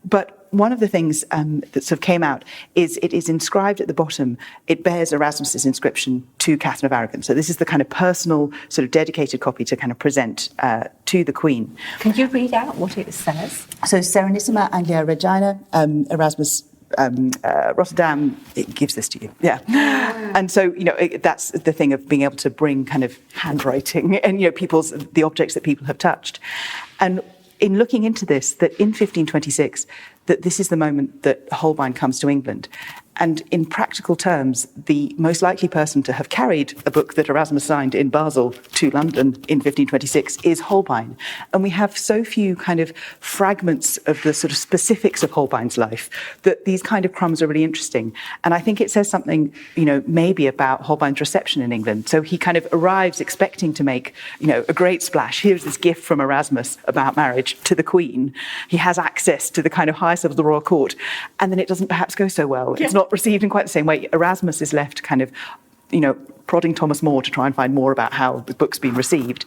But one of the things that sort of came out is it is inscribed at the bottom. It bears Erasmus's inscription to Catherine of Aragon. So this is the kind of personal, sort of dedicated copy to kind of present to the Queen. Can you read out what it says? So Serenissima Anglia Regina, Erasmus Rotterdam, it gives this to you. Yeah. And so, that's the thing of being able to bring kind of handwriting and, the objects that people have touched. And in looking into this, that in 1526, that this is the moment that Holbein comes to England. And in practical terms, the most likely person to have carried a book that Erasmus signed in Basel to London in 1526 is Holbein. And we have so few kind of fragments of the sort of specifics of Holbein's life that these kind of crumbs are really interesting. And I think it says something, maybe about Holbein's reception in England. So he kind of arrives expecting to make, a great splash. Here's this gift from Erasmus about marriage to the Queen. He has access to the kind of highest of the royal court. And then it doesn't perhaps go so well. Yeah. It's not received in quite the same way. Erasmus is left kind of, prodding Thomas More to try and find more about how the book's been received.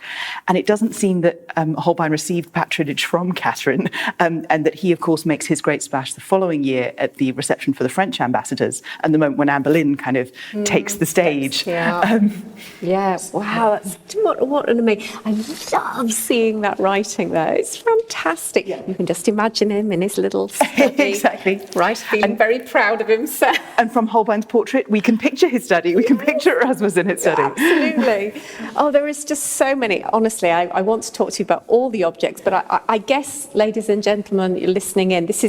And it doesn't seem that Holbein received patronage from Catherine, and that he, of course, makes his great splash the following year at the reception for the French ambassadors, and the moment when Anne Boleyn kind of takes the stage. Yeah, wow, what an amazing... I love seeing that writing there. It's fantastic. Yeah. You can just imagine him in his little study. Exactly. Right, feeling very proud of himself. And from Holbein's portrait, we can picture his study. We can picture Erasmus in his study. Absolutely. Oh, there is just so many. Honestly, I want to talk to you about all the objects, but I guess, ladies and gentlemen, you're listening in, this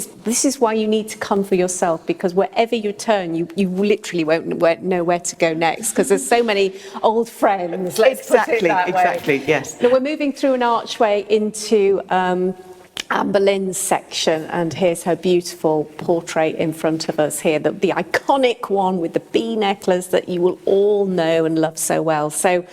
is why you need to come for yourself, because wherever you turn, you literally won't know where to go next, because there's so many old friends. Let's put it that way. Exactly, yes. Now, we're moving through an archway into Anne Boleyn's section, and here's her beautiful portrait in front of us here, the iconic one with the bee necklace that you will all know and love so well. So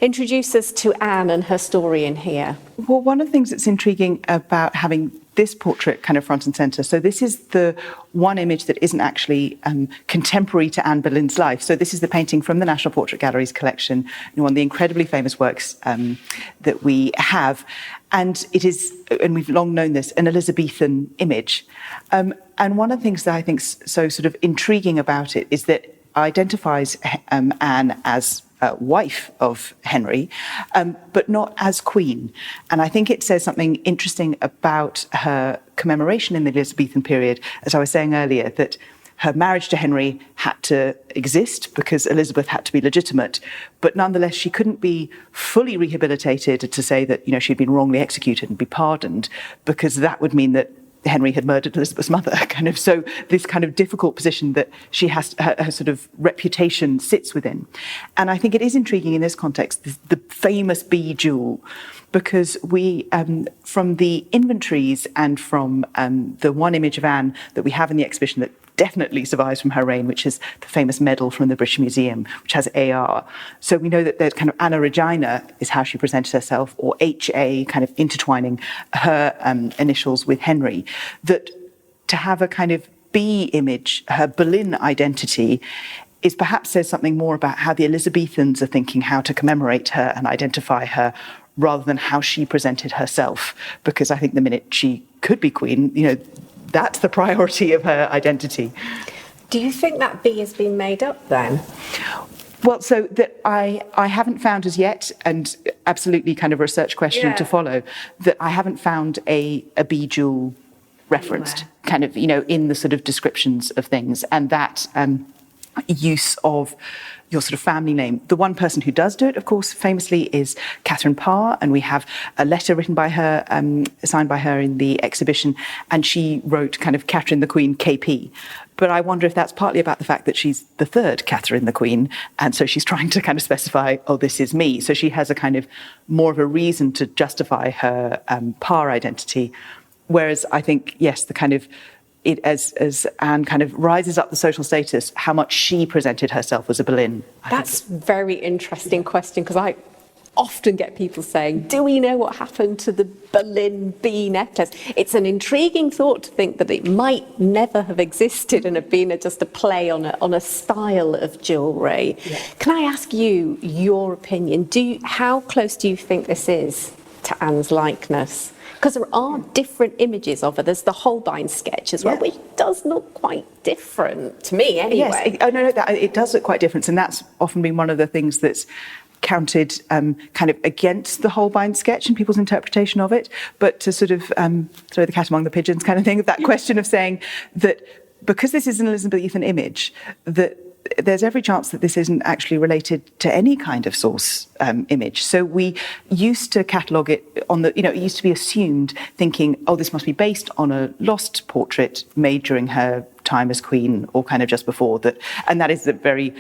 introduce us to Anne and her story in here. Well, one of the things that's intriguing about having this portrait kind of front and centre, so this is the one image that isn't actually contemporary to Anne Boleyn's life. So this is the painting from the National Portrait Gallery's collection, one of the incredibly famous works that we have. And it is, and we've long known this, an Elizabethan image. And one of the things that I think is so sort of intriguing about it is that it identifies Anne as wife of Henry, but not as queen. And I think it says something interesting about her commemoration in the Elizabethan period, as I was saying earlier, that her marriage to Henry had to exist because Elizabeth had to be legitimate, but nonetheless she couldn't be fully rehabilitated to say that, she'd been wrongly executed and be pardoned, because that would mean that Henry had murdered Elizabeth's mother, so this kind of difficult position that she has, her sort of reputation sits within. And I think it is intriguing in this context, the famous bee jewel, because we, from the inventories and from the one image of Anne that we have in the exhibition that definitely survives from her reign, which is the famous medal from the British Museum, which has AR. So we know that there's kind of Anna Regina is how she presented herself, or HA, kind of intertwining her initials with Henry. That to have a kind of B image, her Boleyn identity, is perhaps says something more about how the Elizabethans are thinking how to commemorate her and identify her, rather than how she presented herself. Because I think the minute she could be queen, that's the priority of her identity. Do you think that B has been made up then? Well, so that I haven't found as yet, and absolutely kind of research question to follow, that I haven't found a B jewel referenced kind of, in the sort of descriptions of things, and that use of your sort of family name. The one person who does do it, of course, famously is Catherine Parr, and we have a letter written by her, signed by her in the exhibition, and she wrote kind of Catherine the Queen KP. But I wonder if that's partly about the fact that she's the third Catherine the Queen, and so she's trying to kind of specify, oh, this is me. So she has a kind of more of a reason to justify her Parr identity, whereas I think, yes, the kind of it as Anne kind of rises up the social status, how much she presented herself as a Boleyn. That's a very interesting question, because I often get people saying, do we know what happened to the Boleyn bee necklace? It's an intriguing thought to think that it might never have existed and have been just a play on a style of jewellery. Yeah. Can I ask you your opinion? How close do you think this is to Anne's likeness? Because there are different images of her. There's the Holbein sketch as well, which does look quite different to me anyway. Yes, it does look quite different, and that's often been one of the things that's counted kind of against the Holbein sketch and people's interpretation of it, but to sort of throw the cat among the pigeons kind of thing, that question of saying that because this is an Elizabethan image, that there's every chance that this isn't actually related to any kind of source image. So we used to catalogue it on the, it used to be assumed, thinking, oh, this must be based on a lost portrait made during her time as queen or kind of just before that. And that is a very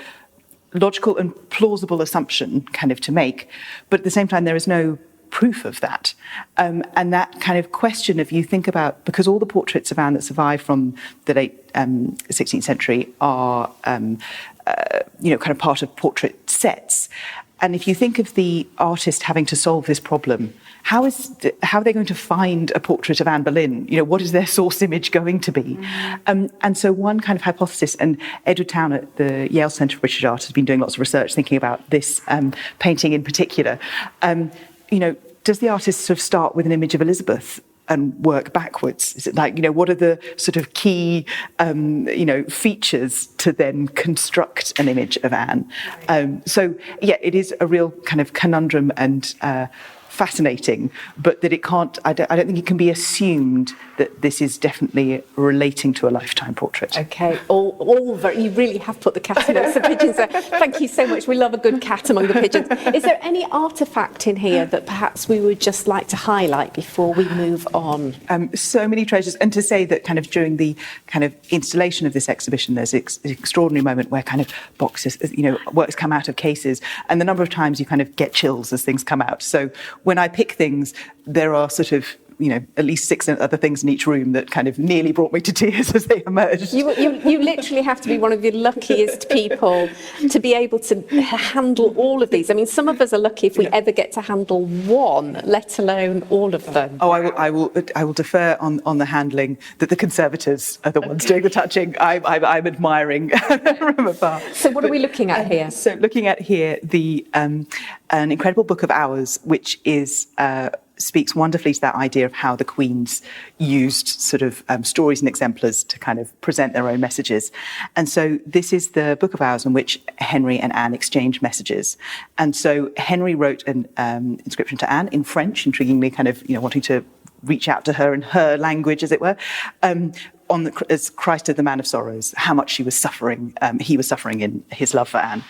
logical and plausible assumption kind of to make. But at the same time, there is no proof of that. And that kind of question of, you think about, because all the portraits of Anne that survive from the late 16th century are, kind of part of portrait sets. And if you think of the artist having to solve this problem, how are they going to find a portrait of Anne Boleyn? What is their source image going to be? And so one kind of hypothesis, and Edward Town at the Yale Centre for British Art has been doing lots of research thinking about this painting in particular. Does the artist sort of start with an image of Elizabeth and work backwards? Is it like, what are the sort of key, features to then construct an image of Anne? It is a real kind of conundrum and fascinating, but that it can't, I don't think it can be assumed that this is definitely relating to a lifetime portrait. Okay, all very, you really have put the cat amongst the pigeons there. Thank you so much. We love a good cat among the pigeons. Is there any artefact in here that perhaps we would just like to highlight before we move on? So many treasures, and to say that kind of during the kind of installation of this exhibition, there's an extraordinary moment where kind of boxes, works come out of cases, and the number of times you kind of get chills as things come out. So when I pick things, there are sort of, at least 6 other things in each room that kind of nearly brought me to tears as they emerged. You literally have to be one of the luckiest people to be able to handle all of these. I mean, some of us are lucky if we ever get to handle one, let alone all of them. Oh, I will defer on the handling, that the Conservators are the ones doing the touching. I'm admiring from afar. So what are we looking at here? So looking at here, an incredible book of hours, which is speaks wonderfully to that idea of how the queens used sort of stories and exemplars to kind of present their own messages. And so this is the Book of Hours in which Henry and Anne exchanged messages. And so Henry wrote an inscription to Anne in French, intriguingly kind of, wanting to reach out to her in her language, as it were, as Christ of the Man of Sorrows, how much he was suffering in his love for Anne.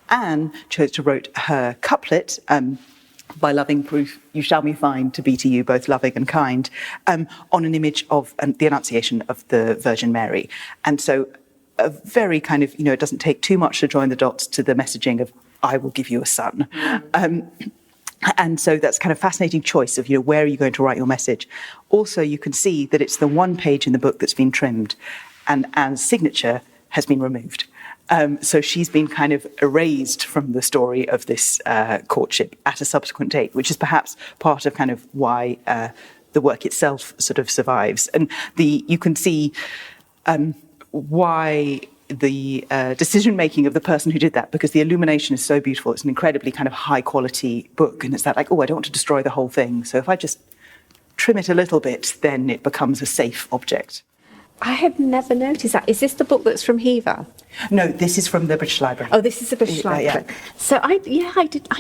Anne chose to write her couplet, by loving proof you shall me find to be to you both loving and kind, on an image of the Annunciation of the Virgin Mary. And so a very kind of, it doesn't take too much to join the dots to the messaging of, I will give you a son. And so that's kind of fascinating choice of, where are you going to write your message? Also, you can see that it's the one page in the book that's been trimmed, and Anne's signature has been removed. So she's been kind of erased from the story of this courtship at a subsequent date, which is perhaps part of kind of why the work itself sort of survives. And you can see why the decision-making of the person who did that, because the illumination is so beautiful. It's an incredibly kind of high-quality book, and it's that like, I don't want to destroy the whole thing. So if I just trim it a little bit, then it becomes a safe object. I had never noticed that. Is this the book that's from Hever? No, this is from the British Library. Oh, this is the British Library. Yeah. So I'd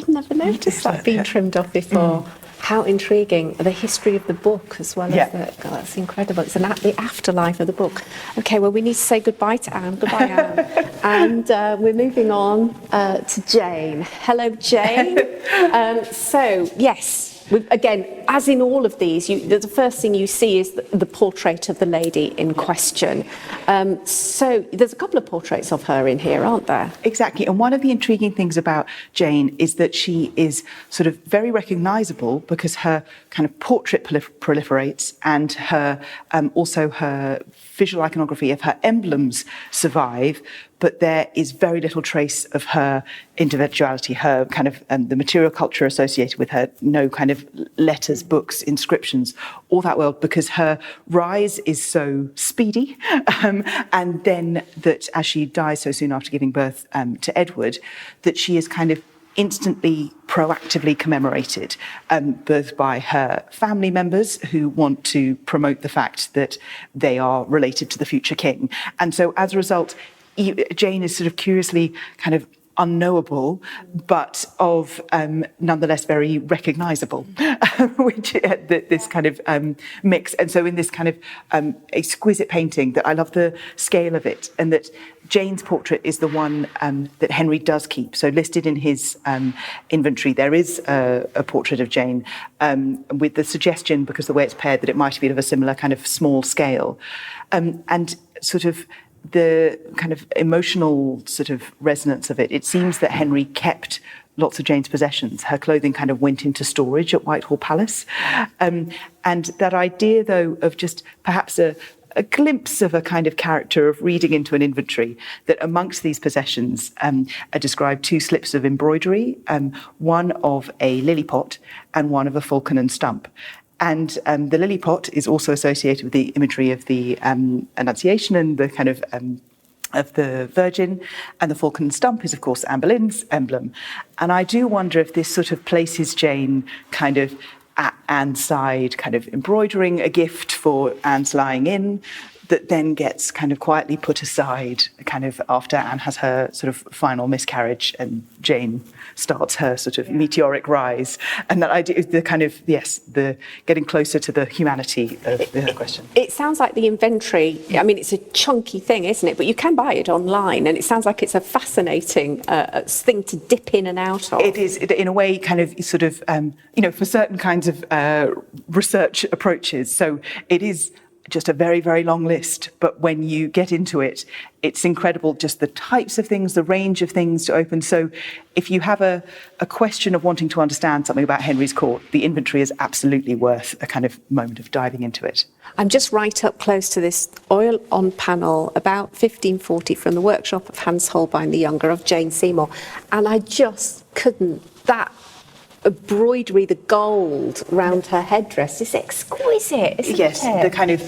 never noticed that being trimmed off before. How intriguing. The history of the book as well as God, that's incredible. It's the afterlife of the book. Okay, well, we need to say goodbye to Anne. Goodbye, Anne. And we're moving on to Jane. Hello, Jane. So, yes. Again, as in all of these, the first thing you see is the portrait of the lady in question. So there's a couple of portraits of her in here, aren't there? Exactly. And one of the intriguing things about Jane is that she is sort of very recognisable because her kind of portrait proliferates, and her also her visual iconography of her emblems survive. But there is very little trace of her individuality, her kind of the material culture associated with her, no kind of letters, books, inscriptions, all that world, because her rise is so speedy. And then that as she dies so soon after giving birth to Edward, that she is kind of instantly, proactively commemorated, both by her family members who want to promote the fact that they are related to the future king. And so as a result, Jane is sort of curiously kind of unknowable, but of nonetheless very recognisable, which this kind of mix. And so in this kind of exquisite painting, that I love the scale of it, and that Jane's portrait is the one that Henry does keep. So listed in his inventory, there is a portrait of Jane with the suggestion, because the way it's paired, that it might have been of a similar kind of small scale. And sort of the kind of emotional sort of resonance of it, it seems that Henry kept lots of Jane's possessions. Her clothing kind of went into storage at Whitehall Palace. And that idea, though, of just perhaps a glimpse of a kind of character of reading into an inventory, that amongst these possessions are described two slips of embroidery, one of a lily pot and one of a falcon and stump. And the lily pot is also associated with the imagery of the Annunciation and the kind of the Virgin, and the falcon and stump is, of course, Anne Boleyn's emblem. And I do wonder if this sort of places Jane kind of at Anne's side, kind of embroidering a gift for Anne's lying in, that then gets kind of quietly put aside kind of after Anne has her sort of final miscarriage and Jane starts her sort of meteoric rise. And that idea, the kind of, the getting closer to the humanity of the question. It sounds like the inventory, I mean, it's a chunky thing, isn't it? But you can buy it online, and it sounds like it's a fascinating thing to dip in and out of. It is, in a way, kind of sort of, for certain kinds of research approaches. So it is just a very, very long list. But when you get into it, it's incredible, just the types of things, the range of things to open. So if you have a question of wanting to understand something about Henry's court, the inventory is absolutely worth a kind of moment of diving into it. I'm just right up close to this oil-on panel, about 1540, from the workshop of Hans Holbein the Younger, of Jane Seymour. And I just couldn't, that embroidery, the gold round her headdress is exquisite, isn't it? The kind of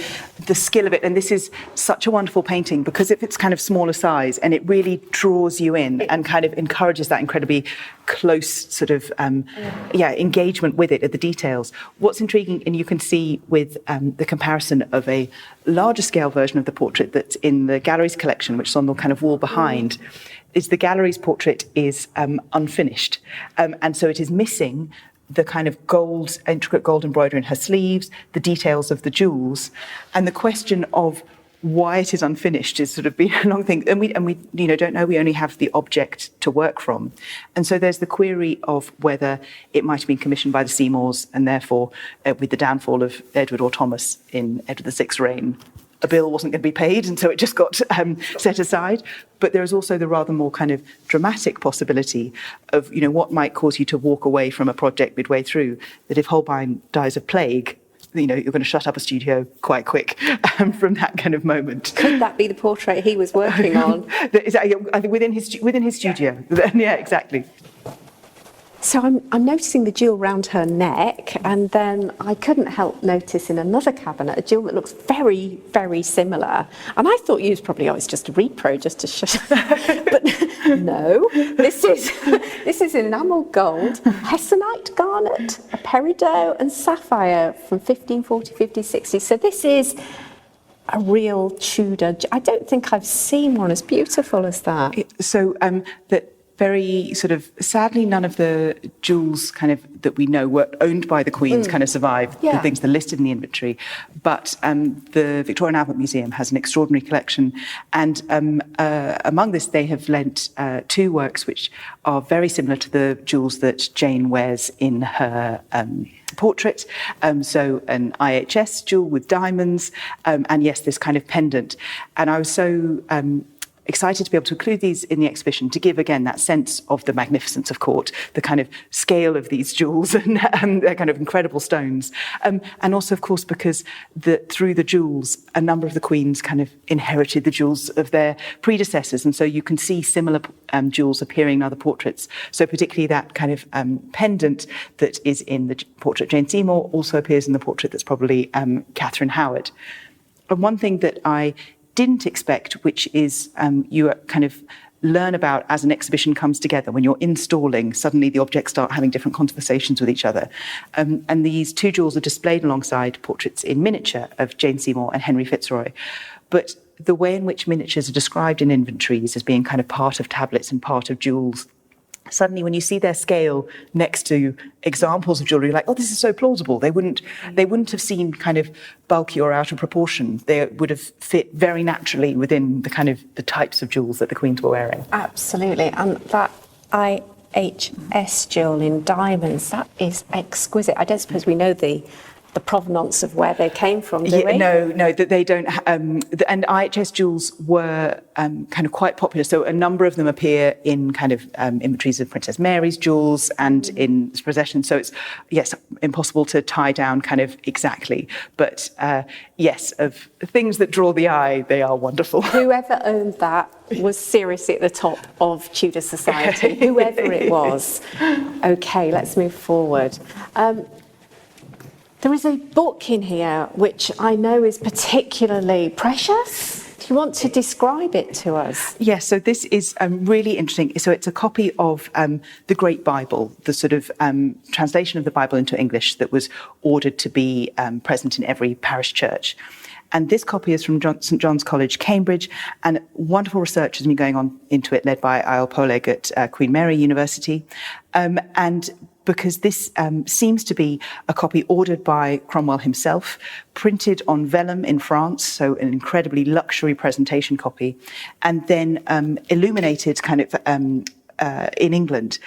the skill of it. And this is such a wonderful painting because of its kind of smaller size, and it really draws you in and kind of encourages that incredibly close sort of engagement with it at the details. What's intriguing, and you can see with the comparison of a larger scale version of the portrait that's in the gallery's collection, which is on the kind of wall behind, is the gallery's portrait is unfinished. And so it is missing the kind of intricate gold embroidery in her sleeves, the details of the jewels, and the question of why it is unfinished is sort of been a long thing, and we don't know. We only have the object to work from, and so there's the query of whether it might have been commissioned by the Seymours, and therefore, with the downfall of Edward or Thomas in Edward VI's reign, a bill wasn't going to be paid, and so it just got set aside. But there is also the rather more kind of dramatic possibility of, what might cause you to walk away from a project midway through, that if Holbein dies of plague, you're going to shut up a studio quite quick from that kind of moment. Could that be the portrait he was working on? I think within his studio. Yeah, exactly. So I'm noticing the jewel round her neck, and then I couldn't help notice in another cabinet a jewel that looks very, very similar. And I thought you was probably, it's just a repro, just to shut up. But no, this is enamel gold, hessonite garnet, a peridot and sapphire from 1540, 1560. So this is a real Tudor. I don't think I've seen one as beautiful as that. So that very sort of, sadly, none of the jewels kind of that we know were owned by the Queens kind of survived. Yeah. The things that are listed in the inventory. But the Victoria and Albert Museum has an extraordinary collection. And among this, they have lent two works which are very similar to the jewels that Jane wears in her portrait. So an IHS jewel with diamonds, and yes, this kind of pendant. And I was so excited to be able to include these in the exhibition to give, again, that sense of the magnificence of court, the kind of scale of these jewels and their kind of incredible stones. And also, of course, because through the jewels, a number of the queens kind of inherited the jewels of their predecessors. And so you can see similar jewels appearing in other portraits. So particularly that kind of pendant that is in the portrait of Jane Seymour also appears in the portrait that's probably Catherine Howard. And one thing that I didn't expect, which is you kind of learn about as an exhibition comes together. When you're installing, suddenly the objects start having different conversations with each other. And these two jewels are displayed alongside portraits in miniature of Jane Seymour and Henry Fitzroy. But the way in which miniatures are described in inventories as being kind of part of tablets and part of jewels, suddenly when you see their scale next to examples of jewellery, like, oh, this is so plausible. They wouldn't have seemed kind of bulky or out of proportion. They would have fit very naturally within the kind of the types of jewels that the Queens were wearing. Absolutely. And that IHS jewel in diamonds, that is exquisite. I don't suppose we know the provenance of where they came from, do we? No, that they don't. And IHS jewels were kind of quite popular. So a number of them appear in kind of inventories of Princess Mary's jewels and in possession. So it's, yes, impossible to tie down kind of exactly. But yes, of things that draw the eye, they are wonderful. Whoever owned that was seriously at the top of Tudor society, whoever it was. Okay, let's move forward. There is a book in here which I know is particularly precious. Do you want to describe it to us? Yes, so this is really interesting. So it's a copy of the Great Bible, the sort of translation of the Bible into English that was ordered to be present in every parish church. And this copy is from St John's College, Cambridge, and wonderful research has been going on into it, led by Ayol Poleg at Queen Mary University. And because this seems to be a copy ordered by Cromwell himself, printed on vellum in France, so an incredibly luxury presentation copy, and then illuminated kind of in England.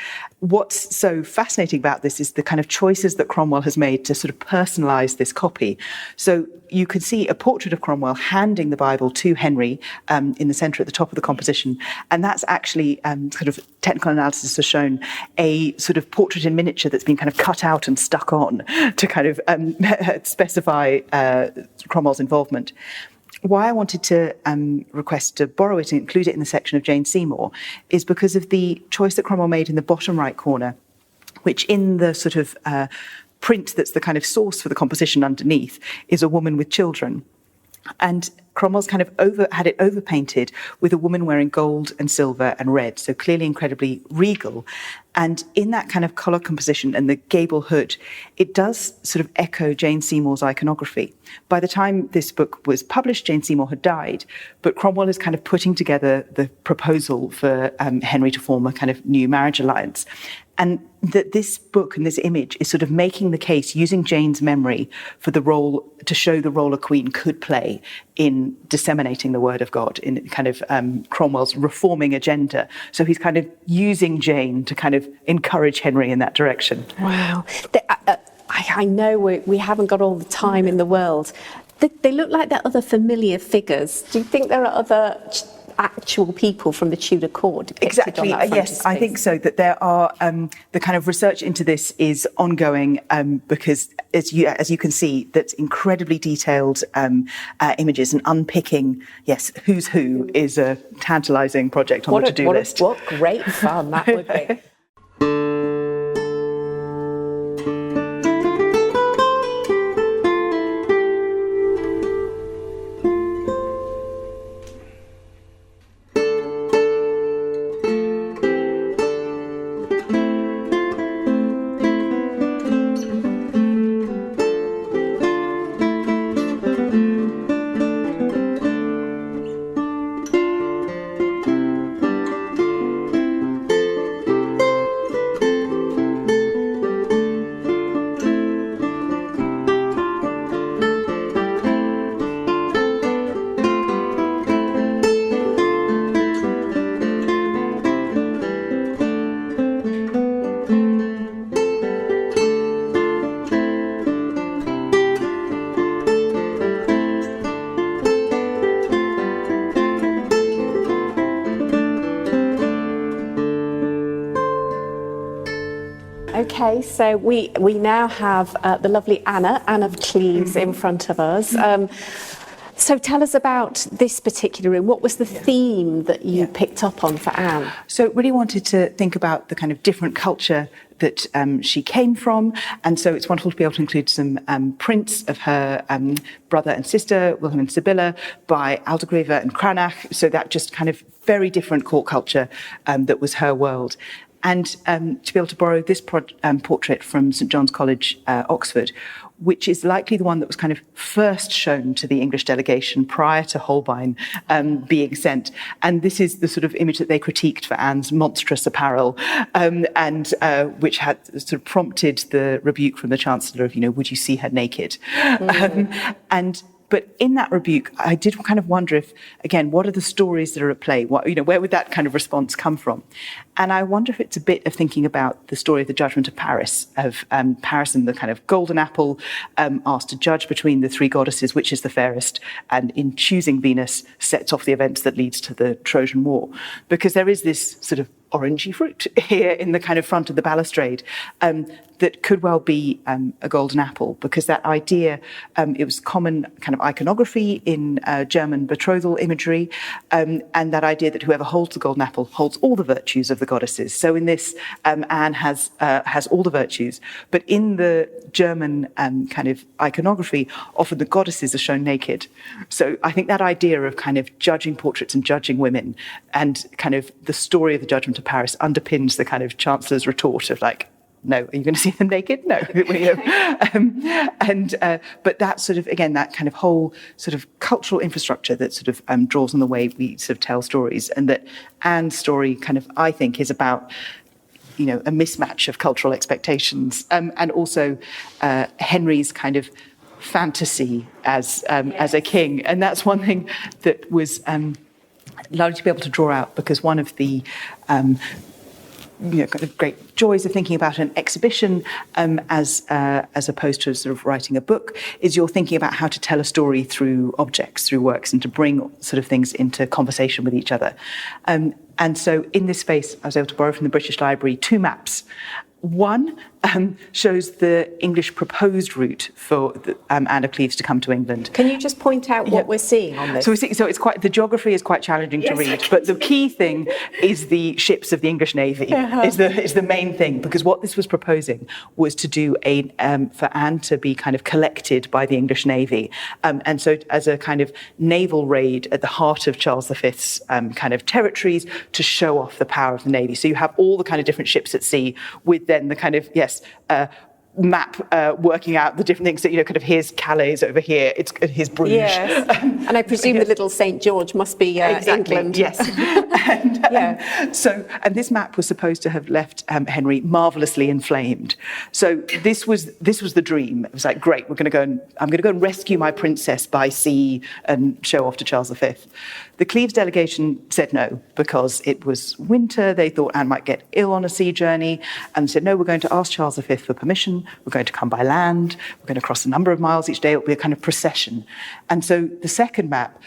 What's so fascinating about this is the kind of choices that Cromwell has made to sort of personalise this copy. So you could see a portrait of Cromwell handing the Bible to Henry in the centre at the top of the composition. And that's actually sort of technical analysis has shown a sort of portrait in miniature that's been kind of cut out and stuck on to kind of specify Cromwell's involvement. Why I wanted to request to borrow it and include it in the section of Jane Seymour is because of the choice that Cromwell made in the bottom right corner, which in the sort of print that's the kind of source for the composition underneath is a woman with children. And Cromwell's kind of had it overpainted with a woman wearing gold and silver and red, so clearly incredibly regal. And in that kind of colour composition and the gable hood, it does sort of echo Jane Seymour's iconography. By the time this book was published, Jane Seymour had died, but Cromwell is kind of putting together the proposal for Henry to form a kind of new marriage alliance. And that this book and this image is sort of making the case, using Jane's memory for the role, to show the role a queen could play in disseminating the word of God, in kind of Cromwell's reforming agenda. So he's kind of using Jane to kind of encourage Henry in that direction. Wow. I know we haven't got all the time in the world. They look like they're other familiar figures. Do you think there are other actual people from the Tudor court depicted exactly on that yes, I think so, that there are the kind of research into this is ongoing, because as you can see, that's incredibly detailed images, and unpicking who's who is a tantalizing project on the to-do list. What great fun that would be. Okay, so we now have the lovely Anna of Cleves in front of us. So tell us about this particular room. What was the theme that you picked up on for Anne? So really wanted to think about the kind of different culture that she came from. And so it's wonderful to be able to include some prints of her brother and sister, Wilhelm and Sibylla, by Aldegrever and Cranach. So that just kind of very different court culture that was her world. And to be able to borrow this portrait from St John's College, Oxford, which is likely the one that was kind of first shown to the English delegation prior to Holbein being sent. And this is the sort of image that they critiqued for Anne's monstrous apparel, and which had sort of prompted the rebuke from the Chancellor of, would you see her naked? But in that rebuke, I did kind of wonder if, again, what are the stories that are at play? Where would that kind of response come from? And I wonder if it's a bit of thinking about the story of the Judgment of Paris, of Paris and the kind of golden apple, asked to judge between the three goddesses, which is the fairest, and in choosing Venus, sets off the events that leads to the Trojan War. Because there is this sort of orangey fruit here in the kind of front of the balustrade that could well be a golden apple, because that idea, it was common kind of iconography in German betrothal imagery, and that idea that whoever holds the golden apple holds all the virtues of the goddesses. So in this, Anne has all the virtues, but in the German kind of iconography, often the goddesses are shown naked. So I think that idea of kind of judging portraits and judging women, and kind of the story of the Judgment of Paris underpins the kind of Chancellor's retort of like, no, are you going to see them naked? No. But that sort of, again, that kind of whole sort of cultural infrastructure that sort of draws on the way we sort of tell stories, and that Anne's story kind of, I think, is about a mismatch of cultural expectations, and also Henry's kind of fantasy as a king. And that's one thing that was lovely to be able to draw out, because one of the kind of great joys of thinking about an exhibition as opposed to sort of writing a book is you're thinking about how to tell a story through objects, through works, and to bring sort of things into conversation with each other. And so in this space, I was able to borrow from the British Library 2 maps. One shows the English proposed route for Anne of Cleves to come to England. Can you just point out what we're seeing on this? So it's quite, the geography is quite challenging to read, but the key thing is the ships of the English Navy is the main thing, because what this was proposing was to do for Anne to be kind of collected by the English Navy, and so as a kind of naval raid at the heart of Charles V's kind of territories to show off the power of the Navy. So you have all the kind of different ships at sea with then the kind of map working out the different things that, kind of here's Calais over here, it's here's Bruges. Yes. And I presume the little St. George must be exactly, England. Yes. And this map was supposed to have left Henry marvellously inflamed. So this was the dream. It was like, great, I'm going to go and rescue my princess by sea and show off to Charles V. The Cleves delegation said no, because it was winter. They thought Anne might get ill on a sea journey, and said, no, we're going to ask Charles V for permission. We're going to come by land. We're going to cross a number of miles each day. It'll be a kind of procession. And so the second map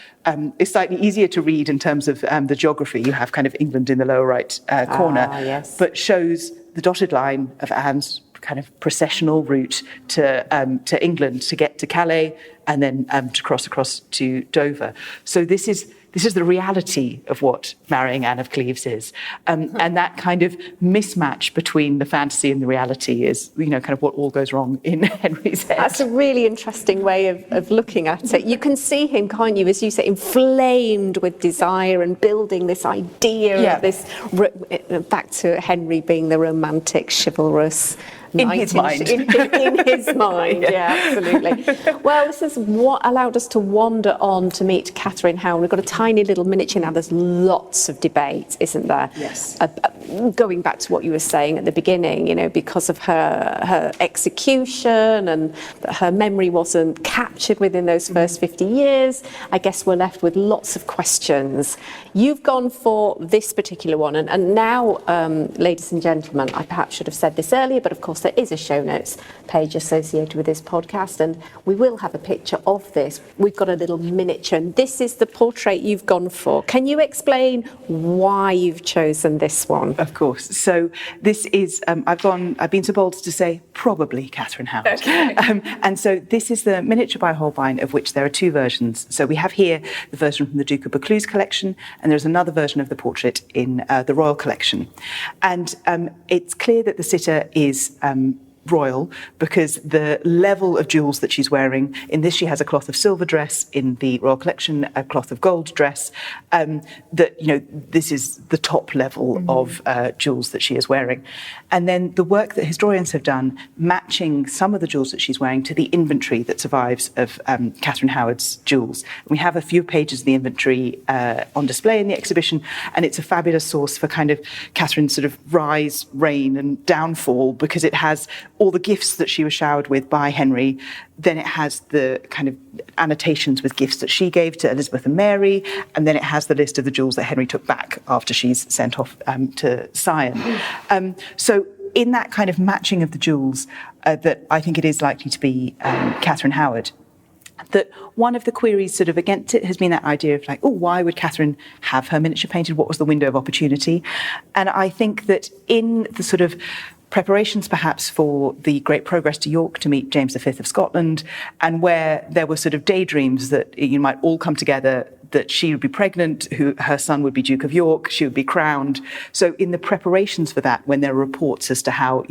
is slightly easier to read in terms of the geography. You have kind of England in the lower right corner, but shows the dotted line of Anne's kind of processional route to England to get to Calais and then to cross across to Dover. So this is the reality of what marrying Anne of Cleves is. And that kind of mismatch between the fantasy and the reality is, kind of what all goes wrong in Henry's head. That's a really interesting way of looking at it. You can see him, can't you, as you say, inflamed with desire and building this idea of this, back to Henry being the romantic, chivalrous, in his mind. In his mind, absolutely. Well, this is what allowed us to wander on to meet Catherine Howard. We've got a tiny little miniature now. There's lots of debate, isn't there? Yes. Going back to what you were saying at the beginning, because of her execution and that her memory wasn't captured within those first 50 years, I guess we're left with lots of questions. You've gone for this particular one, and now, ladies and gentlemen, I perhaps should have said this earlier, but of course there is a show notes page associated with this podcast, and we will have a picture of this. We've got a little miniature, and this is the portrait you've gone for. Can you explain why you've chosen this one? Of course. So this is, I've been so bold as to say probably Catherine Howard. Okay. And so this is the miniature by Holbein, of which there are two versions. So we have here the version from the Duke of Buccleuch's collection, and there's another version of the portrait in the Royal collection. And it's clear that the sitter is royal, because the level of jewels that she's wearing, in this she has a cloth of silver dress, in the Royal collection a cloth of gold dress, this is the top level of jewels that she is wearing. And then the work that historians have done matching some of the jewels that she's wearing to the inventory that survives of Catherine Howard's jewels. We have a few pages of the inventory on display in the exhibition, and it's a fabulous source for kind of Catherine's sort of rise, reign and downfall, because it has all the gifts that she was showered with by Henry. Then it has the kind of annotations with gifts that she gave to Elizabeth and Mary, and then it has the list of the jewels that Henry took back after she's sent off to Sion. So in that kind of matching of the jewels, that I think it is likely to be Catherine Howard. That one of the queries sort of against it has been that idea of why would Catherine have her miniature painted? What was the window of opportunity? And I think that in the sort of preparations perhaps for the great progress to York to meet James V of Scotland, and where there were sort of daydreams that you might all come together, that she would be pregnant, her son would be Duke of York, she would be crowned. So in the preparations for that, when there are reports as to how,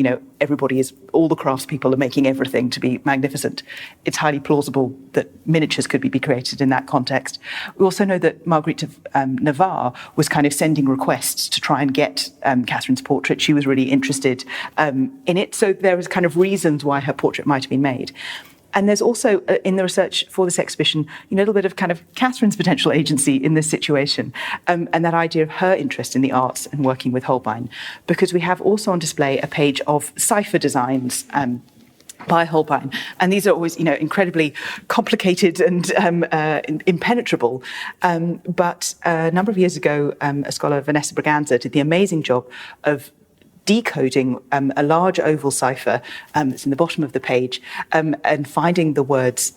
all the craftspeople are making everything to be magnificent, it's highly plausible that miniatures could be created in that context. We also know that Marguerite of Navarre was kind of sending requests to try and get Catherine's portrait. She was really interested in it. So there was kind of reasons why her portrait might have been made. And there's also, in the research for this exhibition, a little bit of kind of Catherine's potential agency in this situation, and that idea of her interest in the arts and working with Holbein, because we have also on display a page of cipher designs by Holbein. And these are always, incredibly complicated and impenetrable. But a number of years ago, a scholar, Vanessa Braganza, did the amazing job of decoding a large oval cipher that's in the bottom of the page, and finding the words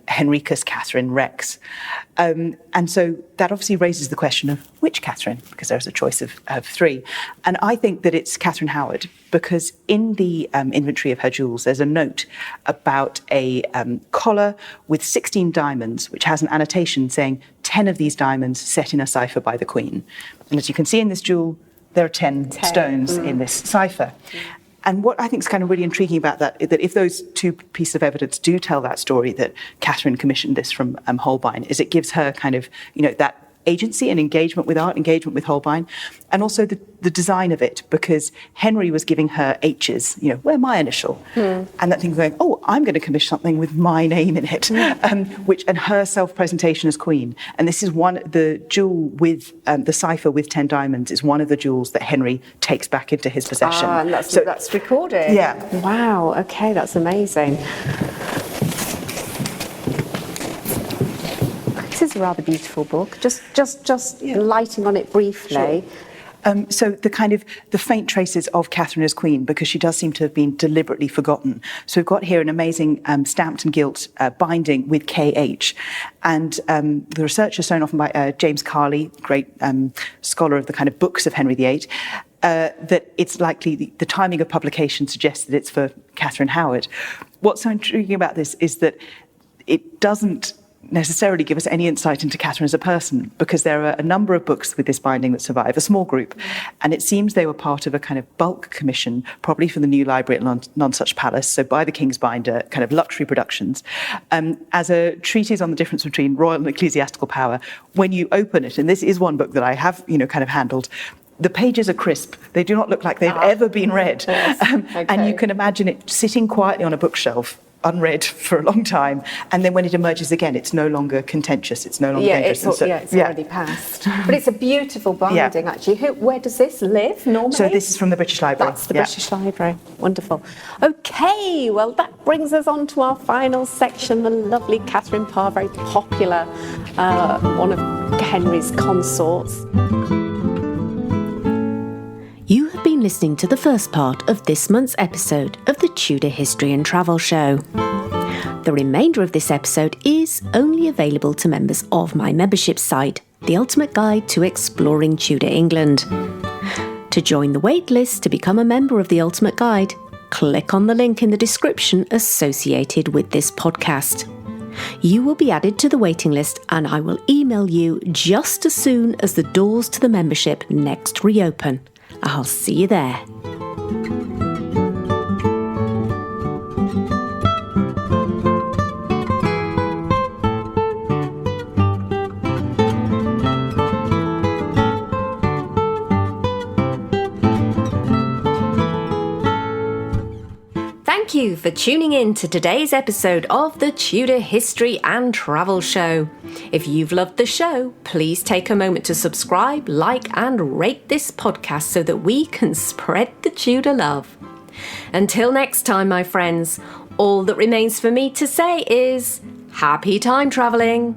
Henricus Catherine Rex. And so that obviously raises the question of which Catherine, because there's a choice of three. And I think that it's Catherine Howard, because in the inventory of her jewels, there's a note about a collar with 16 diamonds, which has an annotation saying 10 of these diamonds set in a cipher by the Queen. And as you can see in this jewel, there are 10 stones in this cipher. And what I think is kind of really intriguing about that is that if those two pieces of evidence do tell that story, that Catherine commissioned this from Holbein, is it gives her kind of, that agency and engagement with art, engagement with Holbein, and also the design of it, because Henry was giving her H's, wear my initial. And that thing going, oh, I'm going to commission something with my name in it, and her self-presentation as queen. And this is the jewel with the cipher with 10 diamonds is one of the jewels that Henry takes back into his possession. And that's recorded. Yeah. Wow. Okay, that's amazing. This is a rather beautiful book. Just lighting on it briefly. Sure. So the faint traces of Catherine as queen, because she does seem to have been deliberately forgotten. So we've got here an amazing stamped and gilt binding with KH. And the research is shown often by James Carley, great scholar of the kind of books of Henry VIII, that it's likely the timing of publication suggests that it's for Catherine Howard. What's so intriguing about this is that it doesn't necessarily give us any insight into Catherine as a person, because there are a number of books with this binding that survive, a small group, and it seems they were part of a kind of bulk commission, probably for the New Library at Nonsuch Palace, so by the King's Binder, kind of luxury productions, as a treatise on the difference between royal and ecclesiastical power. When you open it, and this is one book that I have, kind of handled, the pages are crisp. They do not look like they've ever been read. Yes. Okay. And you can imagine it sitting quietly on a bookshelf, unread for a long time, and then when it emerges again, it's no longer contentious, it's no longer dangerous. It's already passed. But it's a beautiful binding, actually. Where does this live normally? So this is from the British Library. That's the British Library. Wonderful. Okay, well, that brings us on to our final section, the lovely Catherine Parr, very popular, one of Henry's consorts. You have been listening to the first part of this month's episode of the Tudor History and Travel Show. The remainder of this episode is only available to members of my membership site, The Ultimate Guide to Exploring Tudor England. To join the waitlist to become a member of The Ultimate Guide, click on the link in the description associated with this podcast. You will be added to the waiting list, and I will email you just as soon as the doors to the membership next reopen. I'll see you there. Thank you for tuning in to today's episode of the Tudor History and Travel Show. If you've loved the show, please take a moment to subscribe, like and rate this podcast so that we can spread the Tudor love. Until next time, my friends, all that remains for me to say is happy time travelling.